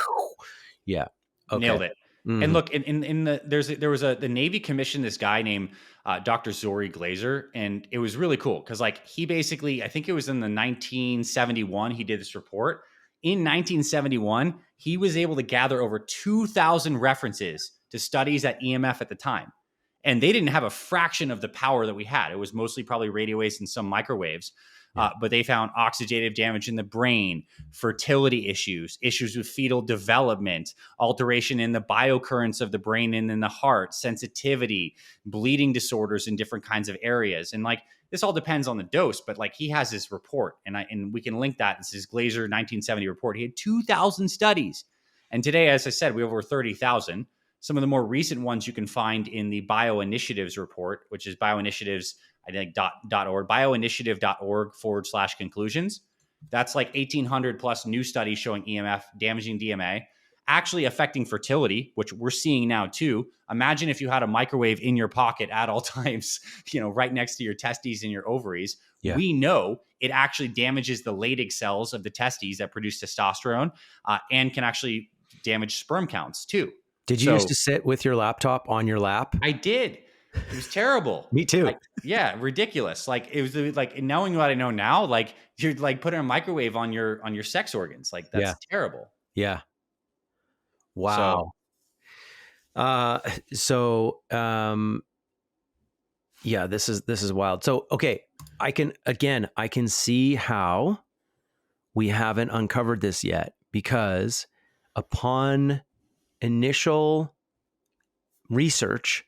Yeah. Okay. Nailed it. And look, in the Navy commissioned this guy named Dr. Zori Glazer, and it was really cool because like he basically, I think it was in the 1971 he did this report. In 1971, he was able to gather over 2,000 references to studies at EMF at the time. And they didn't have a fraction of the power that we had. It was mostly probably radio waves and some microwaves. But they found oxidative damage in the brain, fertility issues with fetal development, alteration in the biocurrents of the brain and in the heart, sensitivity, bleeding disorders in different kinds of areas. And like, this all depends on the dose, but like he has this report and we can link that. This is Glazer 1970 report. He had 2,000 studies. And today, as I said, we have over 30,000. Some of the more recent ones you can find in the Bioinitiatives report, which is bioinitiatives, I think .org, bioinitiative.org/conclusions. That's like 1,800 plus new studies showing EMF damaging DNA, actually affecting fertility, which we're seeing now too. Imagine if you had a microwave in your pocket at all times, right next to your testes and your ovaries. Yeah. We know it actually damages the Leydig cells of the testes that produce testosterone and can actually damage sperm counts too. Did you used to sit with your laptop on your lap? I did. It was terrible. Me too. Ridiculous. Like it was like knowing what I know now, like you're like putting a microwave on your sex organs. Like that's terrible. Yeah. Wow. This is wild. So, okay, I can see how we haven't uncovered this yet, because upon initial research,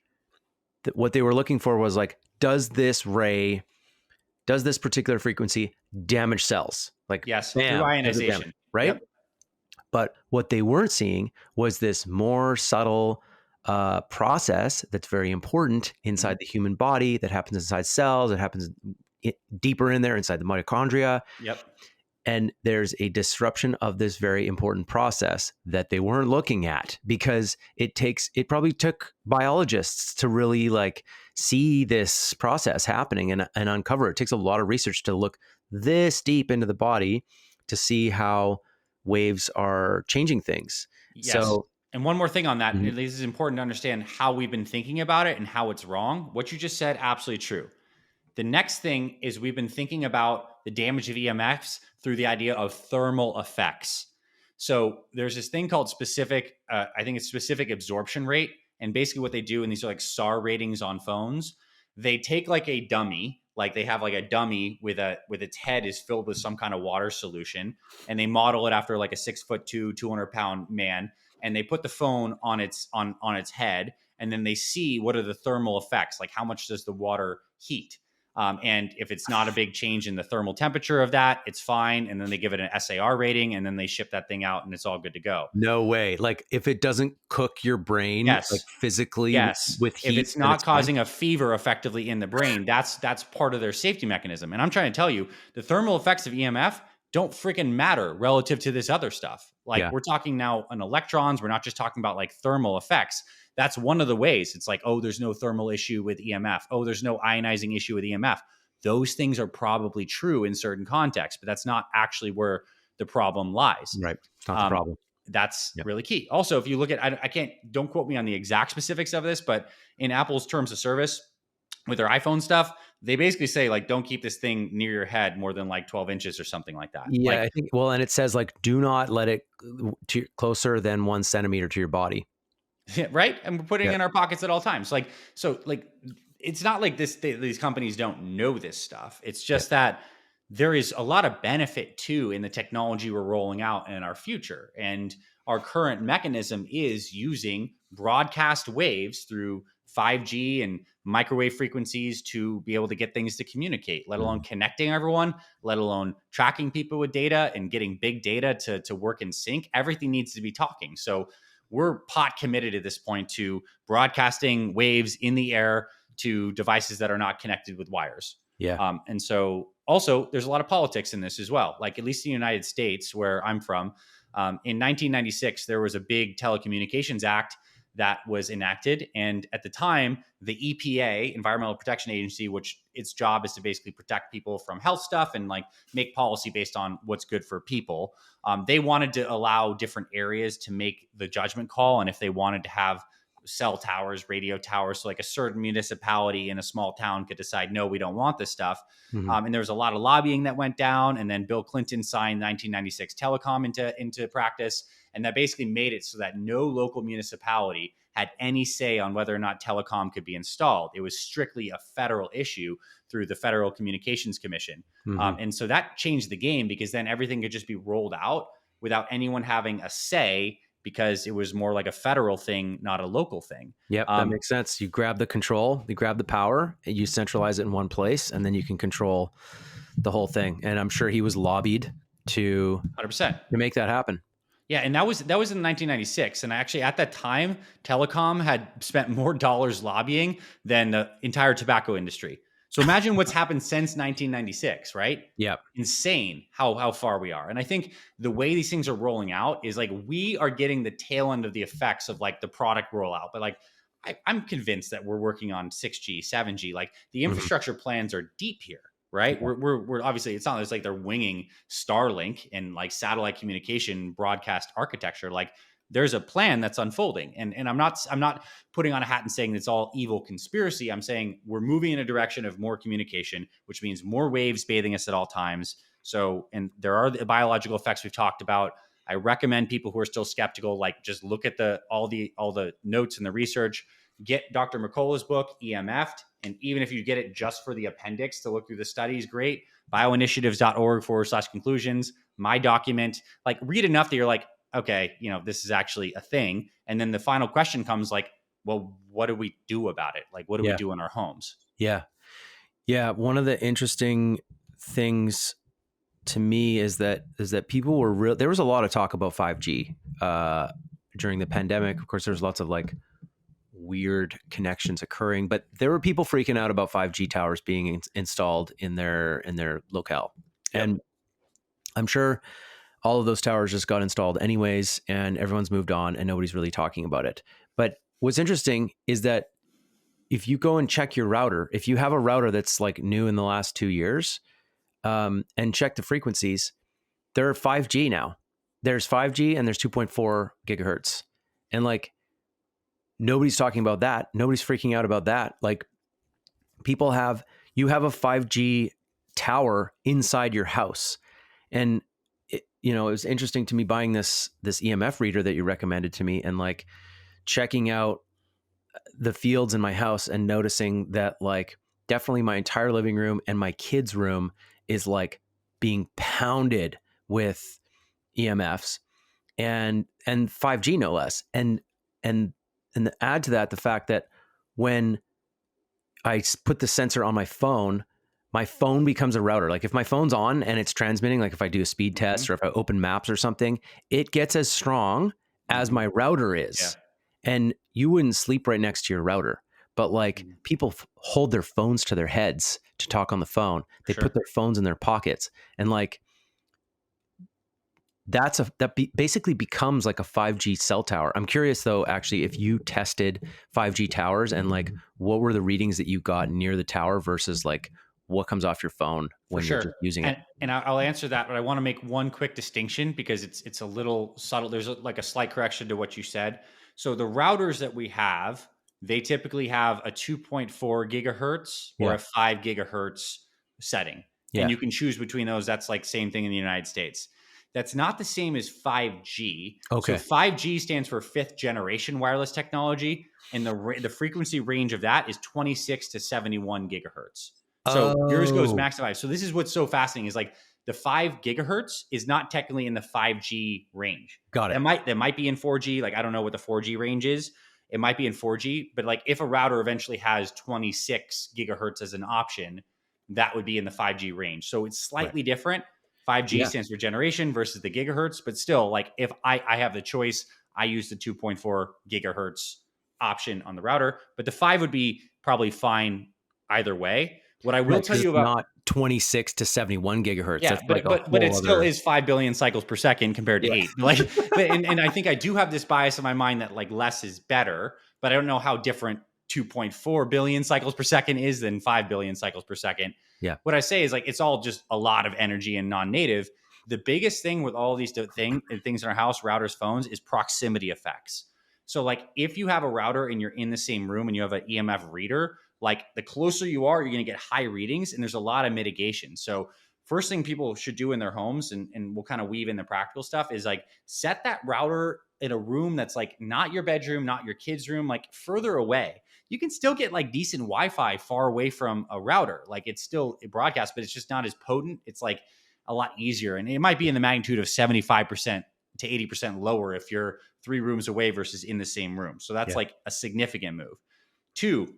that what they were looking for was like, does this ray does this particular frequency damage cells? Like, Yes, through bam, does it damage, ionization. right? Yep. But what they weren't seeing was this more subtle process that's very important inside Mhm. the human body, that happens inside cells, that happens deeper in there inside the mitochondria. Yep. And there's a disruption of this very important process that they weren't looking at, because it probably took biologists to really like see this process happening and uncover it. It takes a lot of research to look this deep into the body to see how waves are changing things. Yes. So, And one more thing on that, mhm, this is important to understand how we've been thinking about it and how it's wrong. What you just said, absolutely true. The next thing is we've been thinking about the damage of EMFs through the idea of thermal effects. So there's this thing called I think it's specific absorption rate. And basically what they do, and these are like SAR ratings on phones, they take like a dummy, like they have like a dummy with its head is filled with some kind of water solution, and they model it after like a 6'2", 200-pound man, and they put the phone on its head, and then they see what are the thermal effects, like how much does the water heat. And if it's not a big change in the thermal temperature of that, it's fine. And then they give it an SAR rating, and then they ship that thing out, and it's all good to go. no way. Like, if it doesn't cook your brain like Yes. physically Yes. with If heat, it's then not it's fine. causing a fever effectively in the brain, that's part of their safety mechanism. And I'm trying to tell you, the thermal effects of EMF don't freaking matter relative to this other stuff. Like, Yeah. we're talking now on electrons. We're not just talking about like thermal effects. That's one of the ways. It's like, oh, there's no thermal issue with EMF. Oh, there's no ionizing issue with EMF. Those things are probably true in certain contexts, but that's not actually where the problem lies. Right. It's not the Um, problem. that's Yeah. really key. Also, if you look at, I can't, don't quote me on the exact specifics of this, but in Apple's terms of service with their iPhone stuff, they basically say like, don't keep this thing near your head more than like 12 inches or something like that. Yeah, Like, I think, well, and it says like, do not let it closer than 1 centimeter to your body. right. And we're putting it Yeah. in our pockets at all times. Like, so like, it's not like these companies don't know this stuff. It's Yeah. just that there is a lot of benefit too in the technology we're rolling out in our future. And our current mechanism is using broadcast waves through 5G and microwave frequencies to be able to get things to communicate, let alone Mhm. connecting everyone, let alone tracking people with data and getting big data to work in sync. Everything needs to be talking. So we're pot committed at this point to broadcasting waves in the air to devices that are not connected with wires. Yeah. And so also there's a lot of politics in this as well. Like, at least in the United States, where I'm from, in 1996, there was a big telecommunications act that was enacted. And at the time, the EPA, Environmental Protection Agency, which its job is to basically protect people from health stuff and like make policy based on what's good for people, they wanted to allow different areas to make the judgment call. And if they wanted to have cell towers, radio towers, so like a certain municipality in a small town could decide, no, we don't want this stuff. Mhm. And there was a lot of lobbying that went down. And then Bill Clinton signed 1996 telecom into practice. And that basically made it so that no local municipality had any say on whether or not telecom could be installed. It was strictly a federal issue through the Federal Communications Commission. Mhm. And so that changed the game, because then everything could just be rolled out without anyone having a say, because it was more like a federal thing, not a local thing. Yep, that makes sense. You grab the control, you grab the power, you centralize it in one place, and then you can control the whole thing. And I'm sure he was lobbied to 100%. make that happen. Yeah, and that was in 1996, and actually at that time, telecom had spent more dollars lobbying than the entire tobacco industry. So imagine what's happened since 1996, right? Yep. Insane how far we are. And I think the way these things are rolling out is like we are getting the tail end of the effects of like the product rollout. But like I'm convinced that we're working on 6G, 7G. Like the Mhm. infrastructure plans are deep here, right? Yeah. We're obviously, it's not, it's like they're winging Starlink and like satellite communication broadcast architecture. Like there's a plan that's unfolding, and I'm not putting on a hat and saying it's all evil conspiracy. I'm saying we're moving in a direction of more communication, which means more waves bathing us at all times. So, and there are the biological effects we've talked about. I recommend people who are still skeptical, like just look at all the notes and the research. Get Dr. McCullough's book, EMF'd. And even if you get it just for the appendix to look through the studies, great. Bioinitiatives.org/conclusions. My document, like read enough that you're like, okay, this is actually a thing. And then the final question comes like, well, what do we do about it? Like, what do we Yeah. do in our homes? Yeah. Yeah, one of the interesting things to me is that people were real. There was a lot of talk about 5G during the pandemic. Of course, there's lots of like weird connections occurring, but there were people freaking out about 5G towers being installed in their locale. Yep. And I'm sure all of those towers just got installed anyways, and everyone's moved on, and nobody's really talking about it. But what's interesting is that if you go and check your router, if you have a router that's like new in the last 2 years, and check the frequencies, there are 5G now. There's 5G and there's 2.4 gigahertz. And like nobody's talking about that. Nobody's freaking out about that. Like you have a 5G tower inside your house. And it was interesting to me buying this EMF reader that you recommended to me and like checking out the fields in my house and noticing that like definitely my entire living room and my kids' room is like being pounded with EMFs and 5G no less. And add to that the fact that when I put the sensor on my phone becomes a router. Like if my phone's on and it's transmitting, like if I do a speed test or if I open maps or something, it gets as strong as my router Yeah. is. And you wouldn't sleep right next to your router, but like people hold their phones to their heads to talk on the phone. They Sure. put their phones in their pockets, and like basically becomes like a 5G cell tower. I'm curious though, actually, if you tested 5G towers and like what were the readings that you got near the tower versus like what comes off your phone For when you're sure. just using it. And I'll answer that, but I want to make one quick distinction because it's a little subtle. There's like a slight correction to what you said. So the routers that we have, they typically have a 2.4 gigahertz or Yeah. a 5 gigahertz setting. And Yeah. you can choose between those. That's like same thing in the United States. That's not the same as 5G. So Okay. 5G stands for fifth generation wireless technology, and the frequency range of that is 26 to 71 gigahertz. So yours goes Oh, max to 5. So this is what's so fascinating is like the 5 gigahertz is not technically in the 5G range. got it. That might be in 4G. Like I don't know what the 4G range is. It might be in 4G, but like if a router eventually has 26 gigahertz as an option, that would be in the 5G range. So it's Right. slightly different. 5G Yeah. stands for generation versus the gigahertz, but still, like if I have the choice, I use the 2.4 gigahertz option on the router, but the 5 would be probably fine either way. What I will Right. tell Because you it's about, not 26 to 71 gigahertz. yeah, That's like a but whole it still other. is 5 billion cycles per second compared to Right. 8. Like, and I think I do have this bias in my mind that like less is better, but I don't know how different 2.4 billion cycles per second is than 5 billion cycles per second. Yeah. What I say is like it's all just a lot of energy and non-native. The biggest thing with all these things in our house, routers, phones, is proximity effects. So like if you have a router and you're in the same room and you have an EMF reader, like the closer you are, you're going to get high readings, and there's a lot of mitigation. So first thing people should do in their homes, and we'll kind of weave in the practical stuff, is like set that router in a room that's like not your bedroom, not your kid's room, like further away. You can still get like decent Wi-Fi far away from a router. Like it's still a broadcast, but it's just not as potent. It's like a lot easier. And it might be in the magnitude of 75% to 80% lower if you're 3 rooms away versus in the same room. So that's Yeah. like a significant move. 2,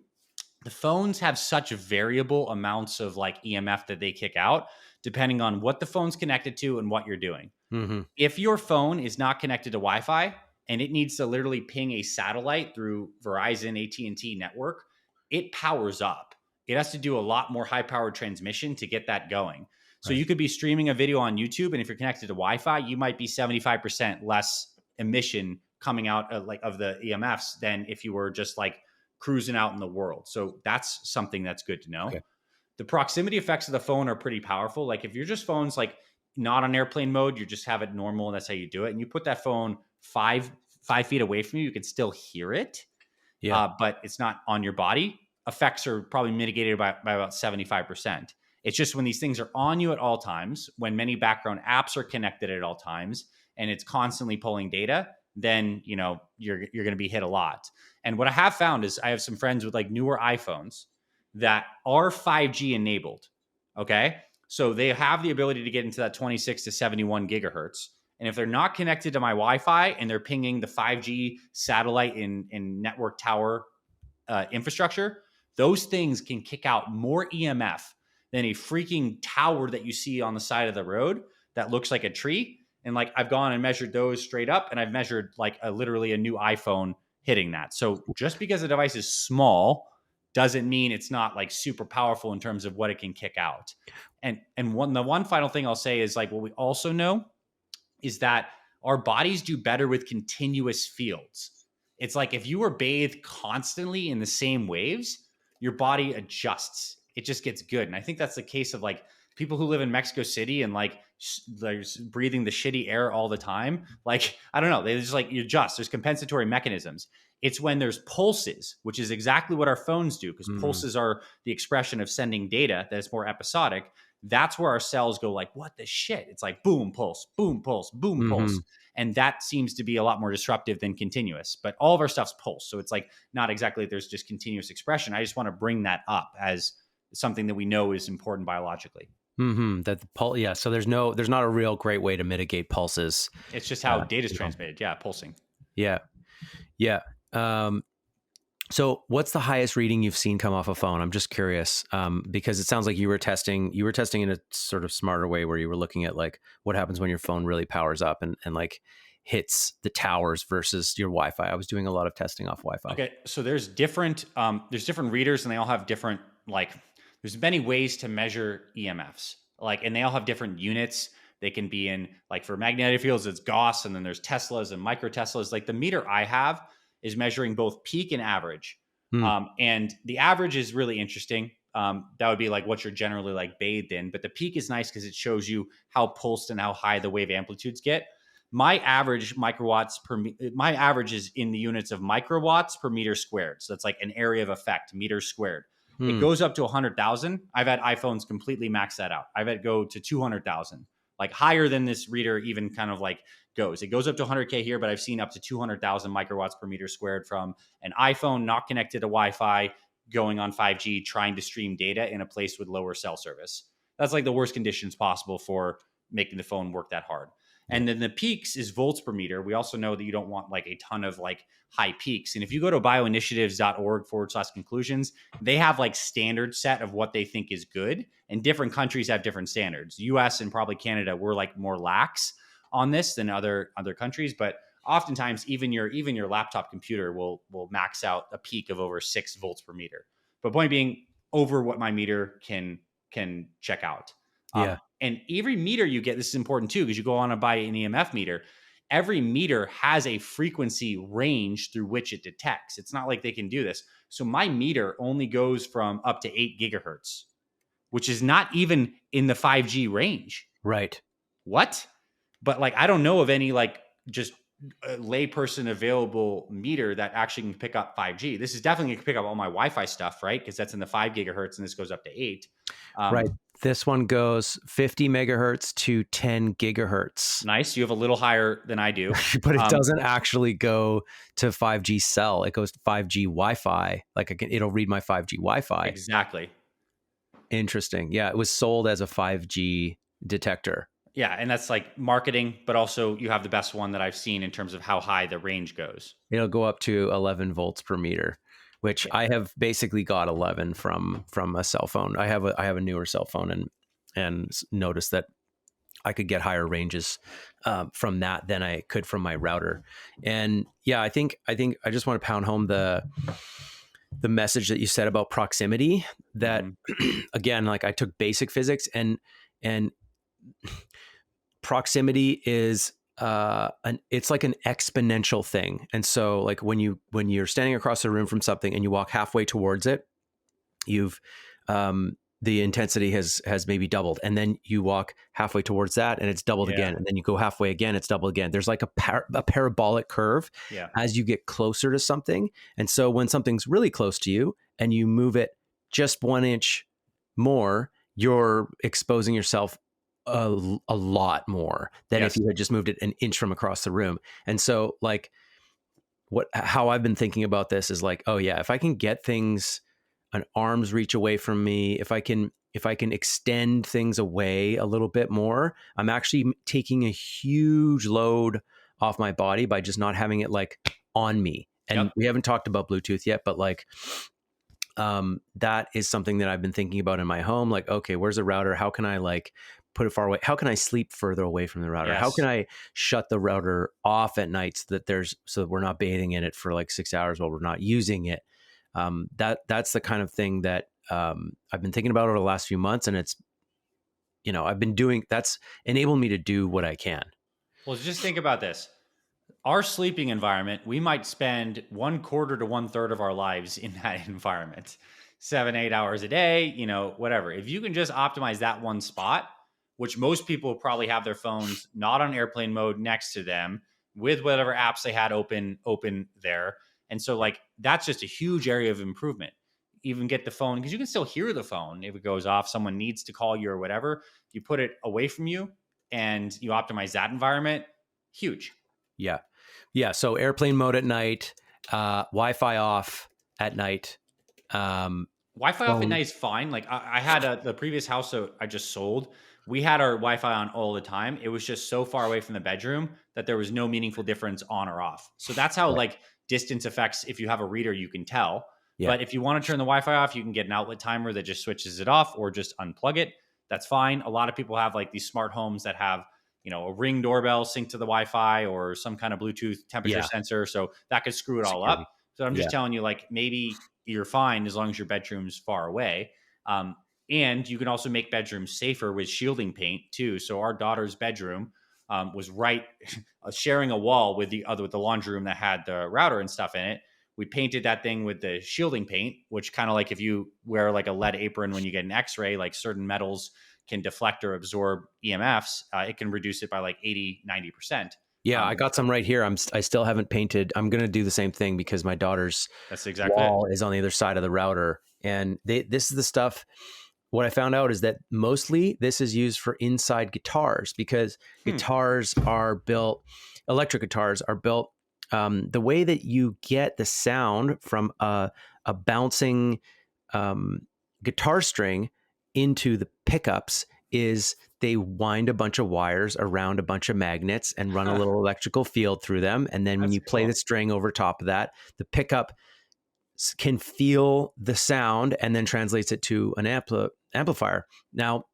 the phones have such variable amounts of like EMF that they kick out depending on what the phone's connected to and what you're doing. Mm-hmm. If your phone is not connected to Wi-Fi and it needs to literally ping a satellite through Verizon AT&T network, it powers up. It has to do a lot more high-powered transmission to get that going. So Right. you could be streaming a video on YouTube, and if you're connected to Wi-Fi, you might be 75% less emission coming out of the EMFs than if you were just like cruising out in the world. So that's something that's good to know. Okay. The proximity effects of the phone are pretty powerful. Like if you're just phones like not on airplane mode, you just have it normal and that's how you do it. And you put that phone 5 feet away from you, you can still hear it, Yeah. but it's not on your body. Effects are probably mitigated by about 75%. It's just when these things are on you at all times, when many background apps are connected at all times, and it's constantly pulling data, then you're going to be hit a lot. And what I have found is I have some friends with like newer iPhones that are 5G enabled. Okay. So they have the ability to get into that 26 to 71 gigahertz. And if they're not connected to my Wi-Fi and they're pinging the 5G satellite in network tower infrastructure, those things can kick out more EMF than a freaking tower that you see on the side of the road that looks like a tree. And like I've gone and measured those straight up, and I've measured like literally a new iPhone hitting that. So just because the device is small doesn't mean it's not like super powerful in terms of what it can kick out. And the one final thing I'll say is like what we also know is that our bodies do better with continuous fields. It's like if you were bathed constantly in the same waves, your body adjusts. It just gets good. And I think that's the case of like people who live in Mexico City and like they're breathing the shitty air all the time. Like, I don't know. They just like you adjust. There's compensatory mechanisms. It's when there's pulses, which is exactly what our phones do, because pulses are the expression of sending data that is more episodic. That's where our cells go like, what the shit? It's like boom, pulse, boom, pulse, boom, pulse. And that seems to be a lot more disruptive than continuous. But all of our stuff's pulse. So it's like not exactly there's just continuous expression. I just want to bring that up as something that we know is important biologically. That the pulse, yeah. So there's not a real great way to mitigate pulses. It's just how data is transmitted. Yeah, pulsing. Yeah, yeah. So what's the highest reading you've seen come off a phone? I'm just curious, because it sounds like you were testing in a sort of smarter way where you were looking at like what happens when your phone really powers up and like hits the towers versus your Wi-Fi. I was doing a lot of testing off Wi-Fi. Okay. So there's different readers and they all have different, like there's many ways to measure EMFs, like, and they all have different units. They can be in like for magnetic fields, it's Gauss, and then there's Teslas and micro Teslas. Like the meter I have is measuring both peak and average. And the average is really interesting. That would be like what you're generally like bathed in. But the peak is nice because it shows you how pulsed and how high the wave amplitudes get. My average my average is in the units of microwatts per meter squared. So that's like an area of effect, meters squared. It goes up to 100,000. I've had iPhones completely max that out. I've had go to 200,000, like higher than this reader even kind of like goes. It goes up to 100K here, but I've seen up to 200,000 microwatts per meter squared from an iPhone not connected to Wi-Fi, going on 5G, trying to stream data in a place with lower cell service. That's like the worst conditions possible for making the phone work that hard. And then the peaks is volts per meter. We also know that you don't want like a ton of like high peaks. And if you go to bioinitiatives.org/conclusions, they have like standard set of what they think is good. And different countries have different standards. US and probably Canada, we're like more lax on this than other countries. But oftentimes even your laptop computer will max out a peak of over 6 volts per meter. But point being, over what my meter can check out. Yeah. And every meter you get, this is important too, because you go on and buy an EMF meter. Every meter has a frequency range through which it detects. It's not like they can do this. So my meter only goes from up to 8 gigahertz, which is not even in the 5G range. Right. What? But like, I don't know of any like just a layperson available meter that actually can pick up 5G. This is definitely going to pick up all my Wi-Fi stuff, right? Because that's in the 5 gigahertz and this goes up to 8. Right. This one goes 50 megahertz to 10 gigahertz. Nice. You have a little higher than I do. But it doesn't actually go to 5G cell. It goes to 5G Wi-Fi. Like it'll read my 5G Wi-Fi. Exactly. Interesting. Yeah. It was sold as a 5G detector. Yeah. And that's like marketing, but also you have the best one that I've seen in terms of how high the range goes. It'll go up to 11 volts per meter, which I have basically got 11 from a cell phone. I have a newer cell phone and noticed that I could get higher ranges from that than I could from my router. And yeah, I think I just want to pound home the message that you said about proximity, that again, like I took basic physics and proximity is it's like an exponential thing. And so like when you're standing across the room from something and you walk halfway towards it, you've the intensity has maybe doubled, and then you walk halfway towards that and it's doubled again, and then you go halfway again, it's doubled again. There's like a parabolic curve as you get closer to something. And so when something's really close to you and you move it just 1 inch more, you're exposing yourself a lot more than if you had just moved it an inch from across the room. And so like how I've been thinking about this is like, oh yeah, if I can get things an arm's reach away from me, if I can extend things away a little bit more, I'm actually taking a huge load off my body by just not having it like on me. And we haven't talked about Bluetooth yet, but like That is something that I've been thinking about in my home. Like, okay, where's the router? How can I like put it far away? How can I sleep further away from the router? How can Yes. I shut the router off at night so that we're not bathing in it for like 6 hours while we're not using it? That's the kind of thing that I've been thinking about over the last few months, and it's I've been doing that's enabled me to do what I can. Well, just think about this. Our sleeping environment, we might spend 1/4 to 1/3 of our lives in that environment, 7, 8 hours a day, whatever. If you can just optimize that one spot, which most people probably have their phones not on airplane mode next to them with whatever apps they had open there. And so like that's just a huge area of improvement. Even get the phone because you can still hear the phone if it goes off, someone needs to call you or whatever. You put it away from you and you optimize that environment, huge. Yeah. Yeah. So airplane mode at night, Wi-Fi off at night. Wi-Fi off at Phone. night is fine. Like I had the previous house that I just sold. We had our Wi-Fi on all the time. It was just so far away from the bedroom that there was no meaningful difference on or off. So that's how Right. like distance affects. If you have a reader, you can tell. Yeah. But if you want to turn the Wi-Fi off, you can get an outlet timer that just switches it off, or just unplug it. That's fine. A lot of people have like these smart homes that have a Ring doorbell synced to the Wi-Fi or some kind of Bluetooth temperature Yeah. sensor. So that could screw it all up. Security. So I'm just Yeah. telling you, like maybe you're fine as long as your bedroom's far away. Um, and you can also make bedrooms safer with shielding paint too. So our daughter's bedroom was right sharing a wall with the laundry room that had the router and stuff in it. We painted that thing with the shielding paint, which kind of like if you wear like a lead apron when you get an X-ray, like certain metals can deflect or absorb EMFs. It can reduce it by like 80-90%. Yeah. I got So some right here. I still haven't painted. I'm going to do the same thing because my daughter's that's exactly it. wall is on the other side of the router. And this is the stuff. What I found out is that mostly this is used for inside guitars because Hmm. electric guitars are built the way that you get the sound from a bouncing guitar string into the pickups is they wind a bunch of wires around a bunch of magnets and run a little electrical field through them. And then when That's you play the cool. string over top of that, the pickup can feel the sound and then translates it to an amplifier. Now,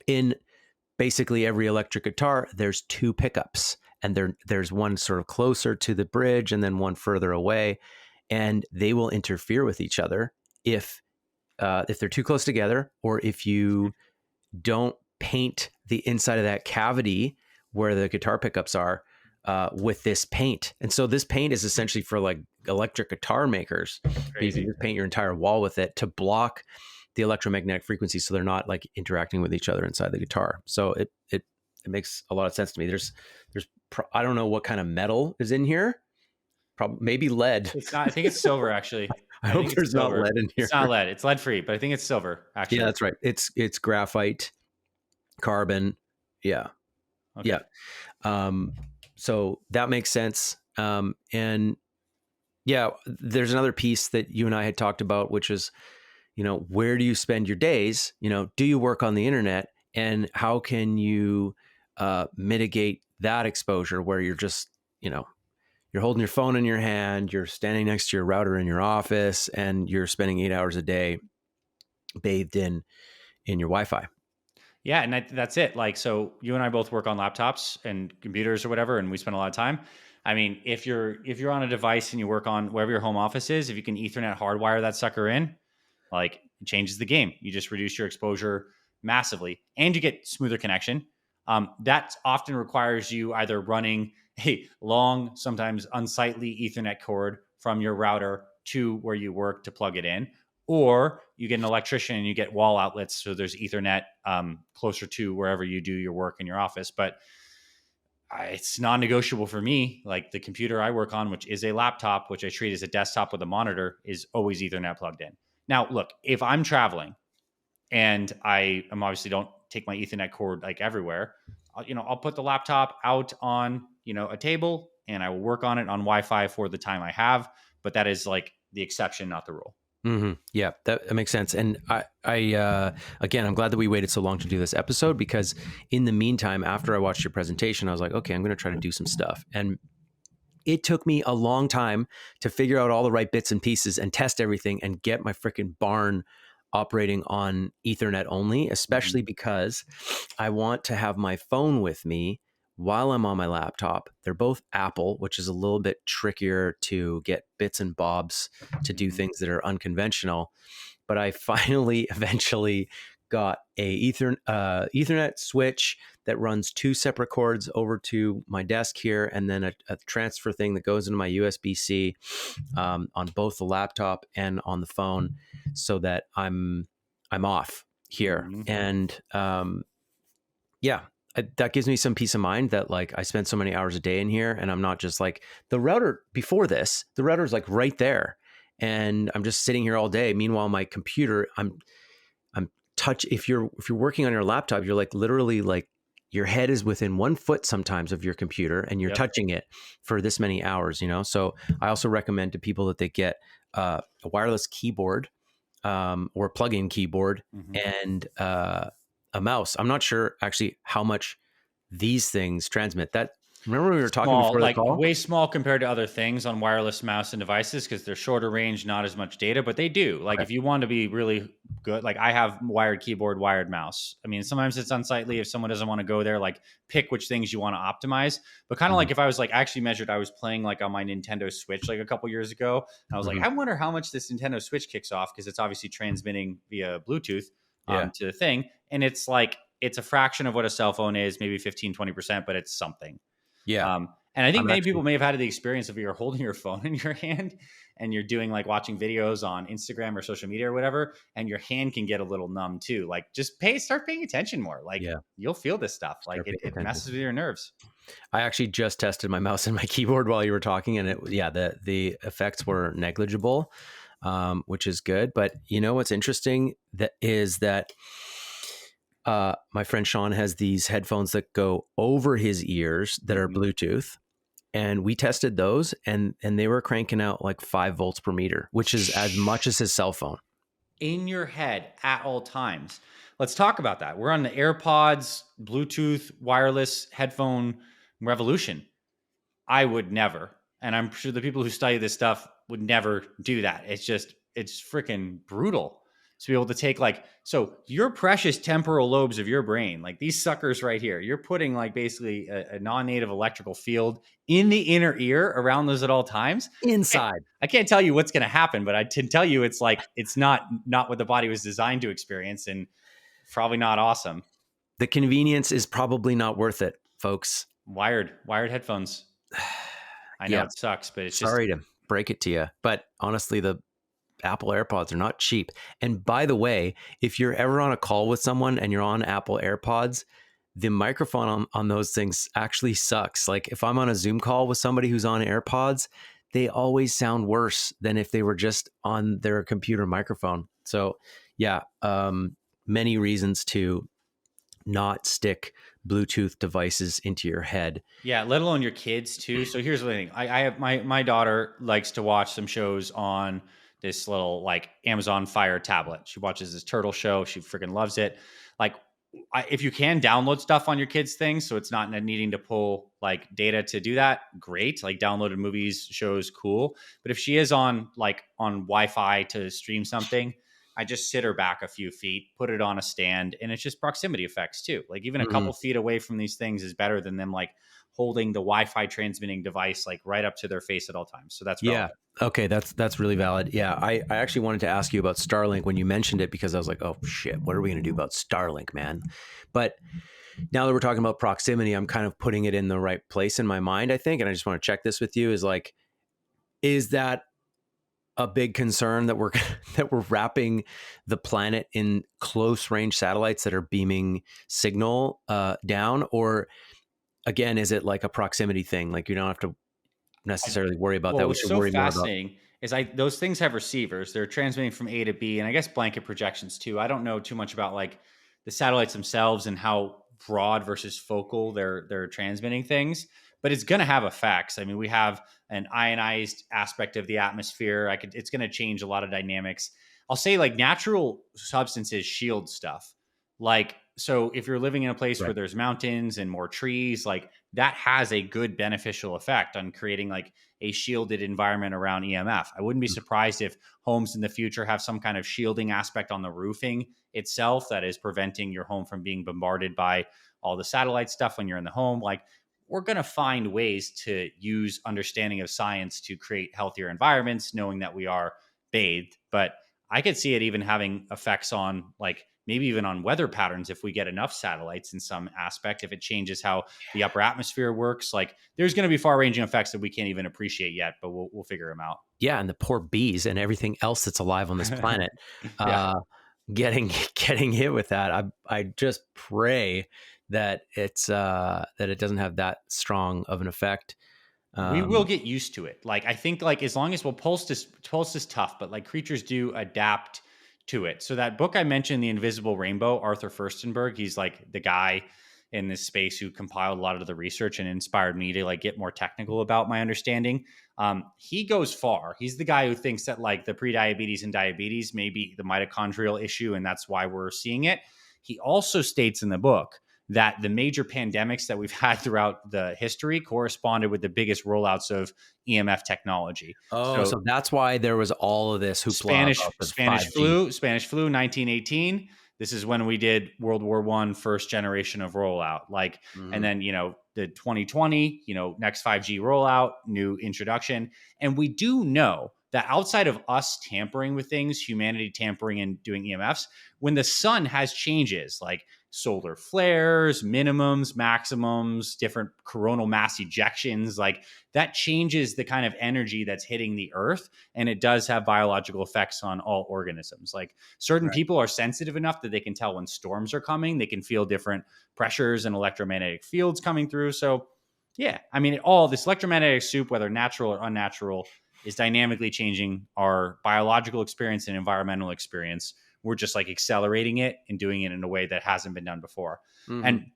in basically every electric guitar, there's two pickups, and there's one sort of closer to the bridge and then one further away, and they will interfere with each other if they're too close together, or if you don't paint the inside of that cavity where the guitar pickups are with this paint. And so this paint is essentially for like electric guitar makers. You can Crazy. just paint your entire wall with it to block the electromagnetic frequencies so they're not like interacting with each other inside the guitar. So it makes a lot of sense to me. There's I don't know what kind of metal is in here. Probably maybe lead. It's not. I think it's silver, actually. I I hope think it's there's not silver. lead in here. It's not lead. It's lead free, but I think it's silver, Yeah, actually. that's right. It's graphite, carbon. Yeah. Okay. Yeah. So that makes sense. And yeah, there's another piece that you and I had talked about, which is, where do you spend your days? Do you work on the internet, and how can you mitigate that exposure where you're just, you're holding your phone in your hand, you're standing next to your router in your office, and you're spending 8 hours a day bathed in your Wi-Fi. Yeah, and that's it. Like, so you and I both work on laptops and computers or whatever, and we spend a lot of time. I mean, if you're on a device and you work on wherever your home office is, if you can Ethernet hardwire that sucker in, like it changes the game. You just reduce your exposure massively, and you get smoother connection. That often requires you either running a long, sometimes unsightly Ethernet cord from your router to where you work to plug it in, or you get an electrician and you get wall outlets, so there's Ethernet closer to wherever you do your work in your office. But it's non-negotiable for me. Like the computer I work on, which is a laptop, which I treat as a desktop with a monitor, is always Ethernet plugged in. Now, look, if I'm traveling and I am obviously don't take my Ethernet cord like everywhere, I'll put the laptop out on, a table, and I will work on it on Wi-Fi for the time I have. But that is like the exception, not the rule. Mm-hmm. Yeah, that makes sense. And again, I'm glad that we waited so long to do this episode, because in the meantime, after I watched your presentation, I was like, okay, I'm going to try to do some stuff. And it took me a long time to figure out all the right bits and pieces and test everything and get my freaking barn operating on Ethernet only, especially because I want to have my phone with me while I'm on my laptop. They're both Apple, which is a little bit trickier to get bits and bobs to do things that are unconventional. But I finally eventually got a Ethernet switch that runs 2 separate cords over to my desk here, and then a transfer thing that goes into my USB-C on both the laptop and on the phone, so that I'm off here. And yeah, that gives me some peace of mind that like I spend so many hours a day in here, and I'm not just like the router before this. The router's like right there, and I'm just sitting here all day. Meanwhile, my computer, I'm touch. If you're working on your laptop, you're like literally like your head is within 1 foot sometimes of your computer, and you're touching it for this many hours. So I also recommend to people that they get a wireless keyboard or plug-in keyboard and a mouse. I'm not sure actually how much these things transmit. Remember we were talking Small, before the like call? way small compared to other things on wireless mouse and devices because they're shorter range, not as much data, but they do. Like if you want to be really good, like I have wired keyboard, wired mouse. I mean, sometimes it's unsightly if someone doesn't want to go there, like pick which things you want to optimize. But kind of like if I was like actually measured, I was playing like on my Nintendo Switch like a couple years ago. And I was like, I wonder how much this Nintendo Switch kicks off because it's obviously transmitting via Bluetooth to the thing. And it's like, it's a fraction of what a cell phone is, maybe 15-20%, but it's something. Yeah. And I think I'm many actually, people may have had the experience of you're holding your phone in your hand and you're doing like watching videos on Instagram or social media or whatever, and your hand can get a little numb too. Like just start paying attention more. Like you'll feel this stuff. Like it messes with your nerves. I actually just tested my mouse and my keyboard while you were talking, and the effects were negligible, which is good. But you know what's interesting that my friend Sean has these headphones that go over his ears that are Bluetooth. And we tested those, and they were cranking out like 5 volts per meter, which is as much as his cell phone. In your head at all times. Let's talk about that. We're on the AirPods, Bluetooth, wireless headphone revolution. I would never. And I'm sure the people who study this stuff would never do that. It's freaking brutal to be able to take so your precious temporal lobes of your brain, like these suckers right here, you're putting like basically a non-native electrical field in the inner ear around those at all times. Inside. I can't tell you what's going to happen, but I can tell you it's not what the body was designed to experience, and probably not awesome. The convenience is probably not worth it, folks. Wired headphones. I know it sucks, but it's sorry to break it to you, but honestly, the Apple AirPods are not cheap. And by the way, if you're ever on a call with someone and you're on Apple AirPods, the microphone on those things actually sucks. Like if I'm on a Zoom call with somebody who's on AirPods, they always sound worse than if they were just on their computer microphone. So many reasons to not stick Bluetooth devices into your head. Yeah, let alone your kids too. So here's the thing. I have my daughter likes to watch some shows on this little like Amazon Fire tablet. She watches this turtle show. She freaking loves it. Like if you can download stuff on your kids' things, so it's not needing to pull like data to do that, great. Like downloaded movies, shows, cool. But if she is on Wi-Fi to stream something, I just sit her back a few feet, put it on a stand, and it's just proximity effects too. Like even a couple feet away from these things is better than them like holding the Wi-Fi transmitting device like right up to their face at all times. So that's relevant. Okay, that's really valid. Yeah, I actually wanted to ask you about Starlink when you mentioned it, because I was like, oh shit, what are we going to do about Starlink, man? But now that we're talking about proximity, I'm kind of putting it in the right place in my mind, I think, and I just want to check this with you. Is that a big concern that we're wrapping the planet in close range satellites that are beaming signal down, or again, is it like a proximity thing? Like you don't have to necessarily worry about that. We What's should so worry more about. fascinating is those things have receivers. They're transmitting from A to B, and I guess blanket projections too. I don't know too much about like the satellites themselves and how broad versus focal they're transmitting things, but it's going to have effects. I mean, we have an ionized aspect of the atmosphere. It's going to change a lot of dynamics. I'll say like natural substances shield stuff. Like so if you're living in a place where Right. there's mountains and more trees, like that has a good beneficial effect on creating like a shielded environment around EMF. I wouldn't be Mm. surprised if homes in the future have some kind of shielding aspect on the roofing itself that is preventing your home from being bombarded by all the satellite stuff when you're in the home. Like we're going to find ways to use understanding of science to create healthier environments, knowing that we are bathed. But I could see it even having effects on like maybe even on weather patterns if we get enough satellites in some aspect, if it changes how the upper atmosphere works. Like there's going to be far ranging effects that we can't even appreciate yet, but we'll figure them out. Yeah, and the poor bees and everything else that's alive on this planet, Yeah. uh, getting getting hit with that. I just pray that that it doesn't have that strong of an effect. We will Um, get used to it. Like I think like as long as pulse is tough, but like creatures do adapt to it. So that book I mentioned, The Invisible Rainbow, Arthur Furstenberg, he's like the guy in this space who compiled a lot of the research and inspired me to like get more technical about my understanding. He goes far. He's the guy who thinks that like the prediabetes and diabetes may be the mitochondrial issue, and that's why we're seeing it. He also states in the book that the major pandemics that we've had throughout the history corresponded with the biggest rollouts of EMF technology. oh, So so that's why there was all of this hoopla about the 5G. Spanish flu 1918. This is when we did World War One first generation of rollout. Like, and Mhm. then the 2020, next 5G rollout, new introduction. And we do know that outside of us tampering with things, humanity tampering and doing EMFs, when the sun has changes like solar flares, minimums, maximums, different coronal mass ejections, like that changes the kind of energy that's hitting the earth. And it does have biological effects on all organisms. Like certain Right. people are sensitive enough that they can tell when storms are coming, they can feel different pressures and electromagnetic fields coming through. So, yeah, I mean, all this electromagnetic soup, whether natural or unnatural, is dynamically changing our biological experience and environmental experience. We're just like accelerating it and doing it in a way that hasn't been done before. Mhm. And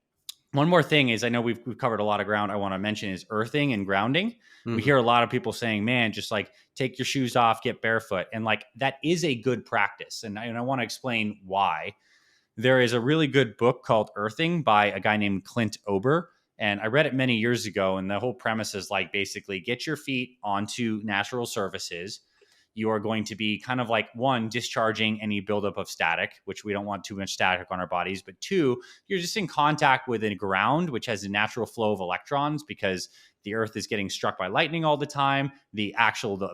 one more thing is, I know we've covered a lot of ground. I want to mention is earthing and grounding. We Mhm. hear a lot of people saying, "Man, just like take your shoes off, get barefoot," and like that is a good practice. And I want to explain why. There is a really good book called Earthing by a guy named Clint Ober. And I read it many years ago. And the whole premise is like basically get your feet onto natural surfaces. You are going to be kind of like one, discharging any buildup of static, which we don't want too much static on our bodies. But two, you're just in contact with the ground, which has a natural flow of electrons because the earth is getting struck by lightning all the time. The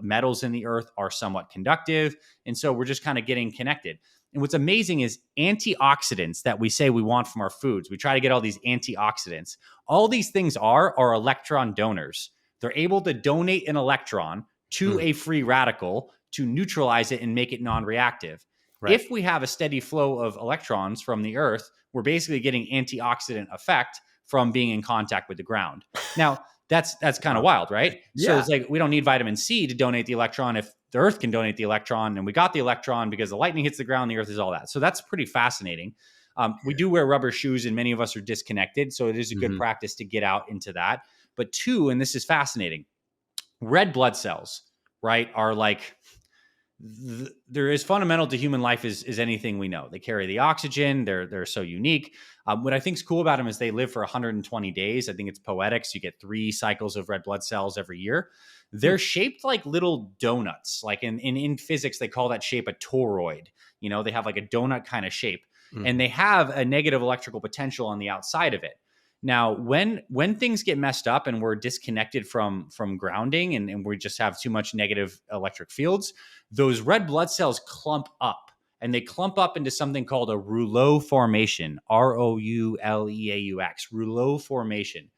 metals in the earth are somewhat conductive. And so we're just kind of getting connected. And what's amazing is antioxidants that we say we want from our foods. We try to get all these antioxidants. All these things are electron donors. They're able to donate an electron to Mm. a free radical to neutralize it and make it non reactive. Right. If we have a steady flow of electrons from the earth, we're basically getting antioxidant effect from being in contact with the ground. Now, that's kind of Wow. wild, right? So Yeah. it's like we don't need vitamin C to donate the electron if the earth can donate the electron, and we got the electron because the lightning hits the ground, the earth is all that. So that's pretty fascinating. We do wear rubber shoes, and many of us are disconnected. So it is a good Mhm. practice to get out into that. But two, and this is fascinating, red blood cells, right, are like they're as fundamental to human life as anything we know. They carry the oxygen. They're so unique. What I think is cool about them is they live for 120 days. I think it's poetic. So you get 3 cycles of red blood cells every year. Hmm. They're shaped like little donuts. Like in physics, they call that shape a toroid. They have like a donut kind of shape, and Mhm. they have a negative electrical potential on the outside of it. Now, when things get messed up and we're disconnected from grounding and we just have too much negative electric fields, those red blood cells clump up, and they clump up into something called a rouleau formation, Rouleaux, rouleau formation.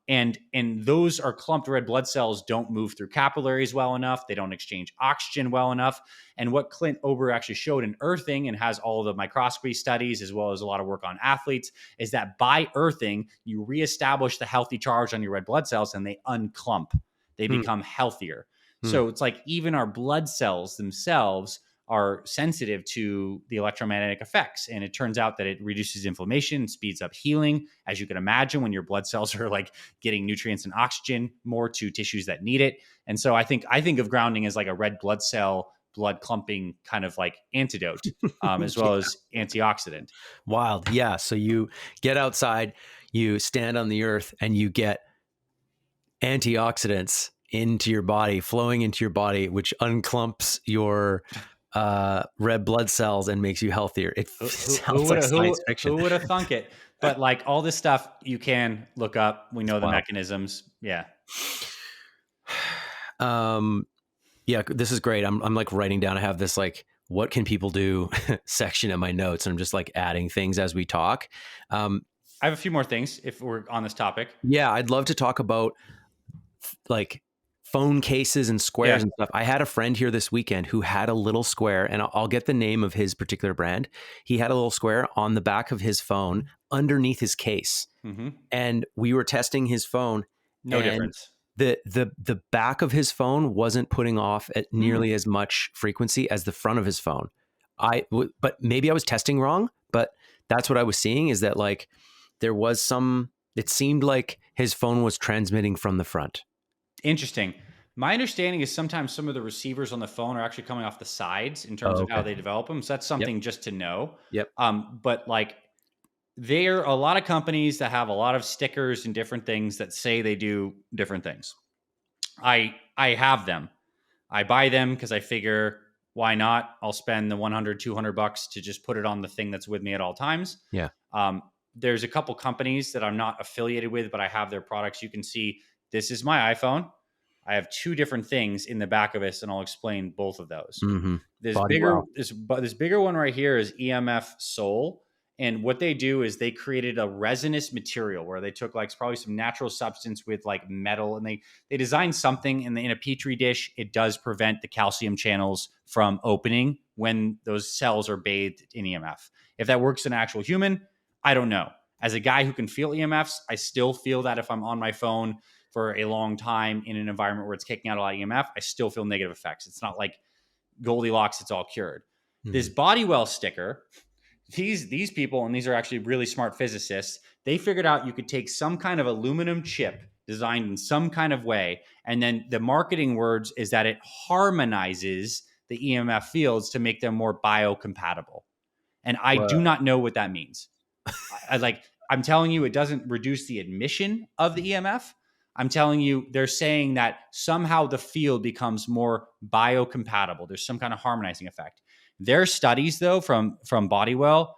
And those are clumped red blood cells don't move through capillaries well enough. They don't exchange oxygen well enough. And what Clint Ober actually showed in earthing and has all the microscopy studies as well as a lot of work on athletes is that by earthing, you reestablish the healthy charge on your red blood cells and they unclump. They Hmm. become healthier. Hmm. So it's like even our blood cells themselves are sensitive to the electromagnetic effects. And it turns out that it reduces inflammation, speeds up healing, as you can imagine, when your blood cells are like getting nutrients and oxygen more to tissues that need it. And so I think of grounding as like a red blood cell blood clumping kind of like antidote, as well as antioxidant. Wild. Yeah. So you get outside, you stand on the earth, and you get antioxidants into your body, flowing into your body, which unclumps your red blood cells and makes you healthier. It sounds like science fiction. Who would have thunk it? But like all this stuff you can look up. We know the Wow. mechanisms. Yeah. Yeah, this is great. I'm like writing down. I have this like, what can people do section in my notes. And I'm just like adding things as we talk. I have a few more things if we're on this topic. Yeah, I'd love to talk about like phone cases and squares and stuff. I had a friend here this weekend who had a little square, and I'll get the name of his particular brand. He had a little square on the back of his phone underneath his case. Mm-hmm. And we were testing his phone. No difference. The back of his phone wasn't putting off at nearly as much frequency as the front of his phone. But maybe I was testing wrong, but that's what I was seeing, is that like there was some, it seemed like his phone was transmitting from the front. Interesting. My understanding is sometimes some of the receivers on the phone are actually coming off the sides in terms of how they develop them. So that's something just to know. Yep. But like, there are a lot of companies that have a lot of stickers and different things that say they do different things. I have them. I buy them because I figure, why not? I'll spend the $100-$200 to just put it on the thing that's with me at all times. Yeah. There's a couple companies that I'm not affiliated with, but I have their products. You can see this is my iPhone. I have two different things in the back of this, and I'll explain both of those. Mm-hmm. This bigger one right here is EMF Soul. And what they do is they created a resinous material where they took like probably some natural substance with like metal, and they designed something in a petri dish. It does prevent the calcium channels from opening when those cells are bathed in EMF. If that works in an actual human, I don't know. As a guy who can feel EMFs, I still feel that if I'm on my phone for a long time in an environment where it's kicking out a lot of EMF, I still feel negative effects. It's not like Goldilocks, it's all cured. Mm-hmm. This Bodywell sticker, these people, and these are actually really smart physicists, they figured out you could take some kind of aluminum chip designed in some kind of way, and then the marketing words is that it harmonizes the EMF fields to make them more biocompatible. And I do not know what that means. I'm telling you, it doesn't reduce the emission of the EMF. I'm telling you, they're saying that somehow the field becomes more biocompatible. There's some kind of harmonizing effect. Their studies, though, from Bodywell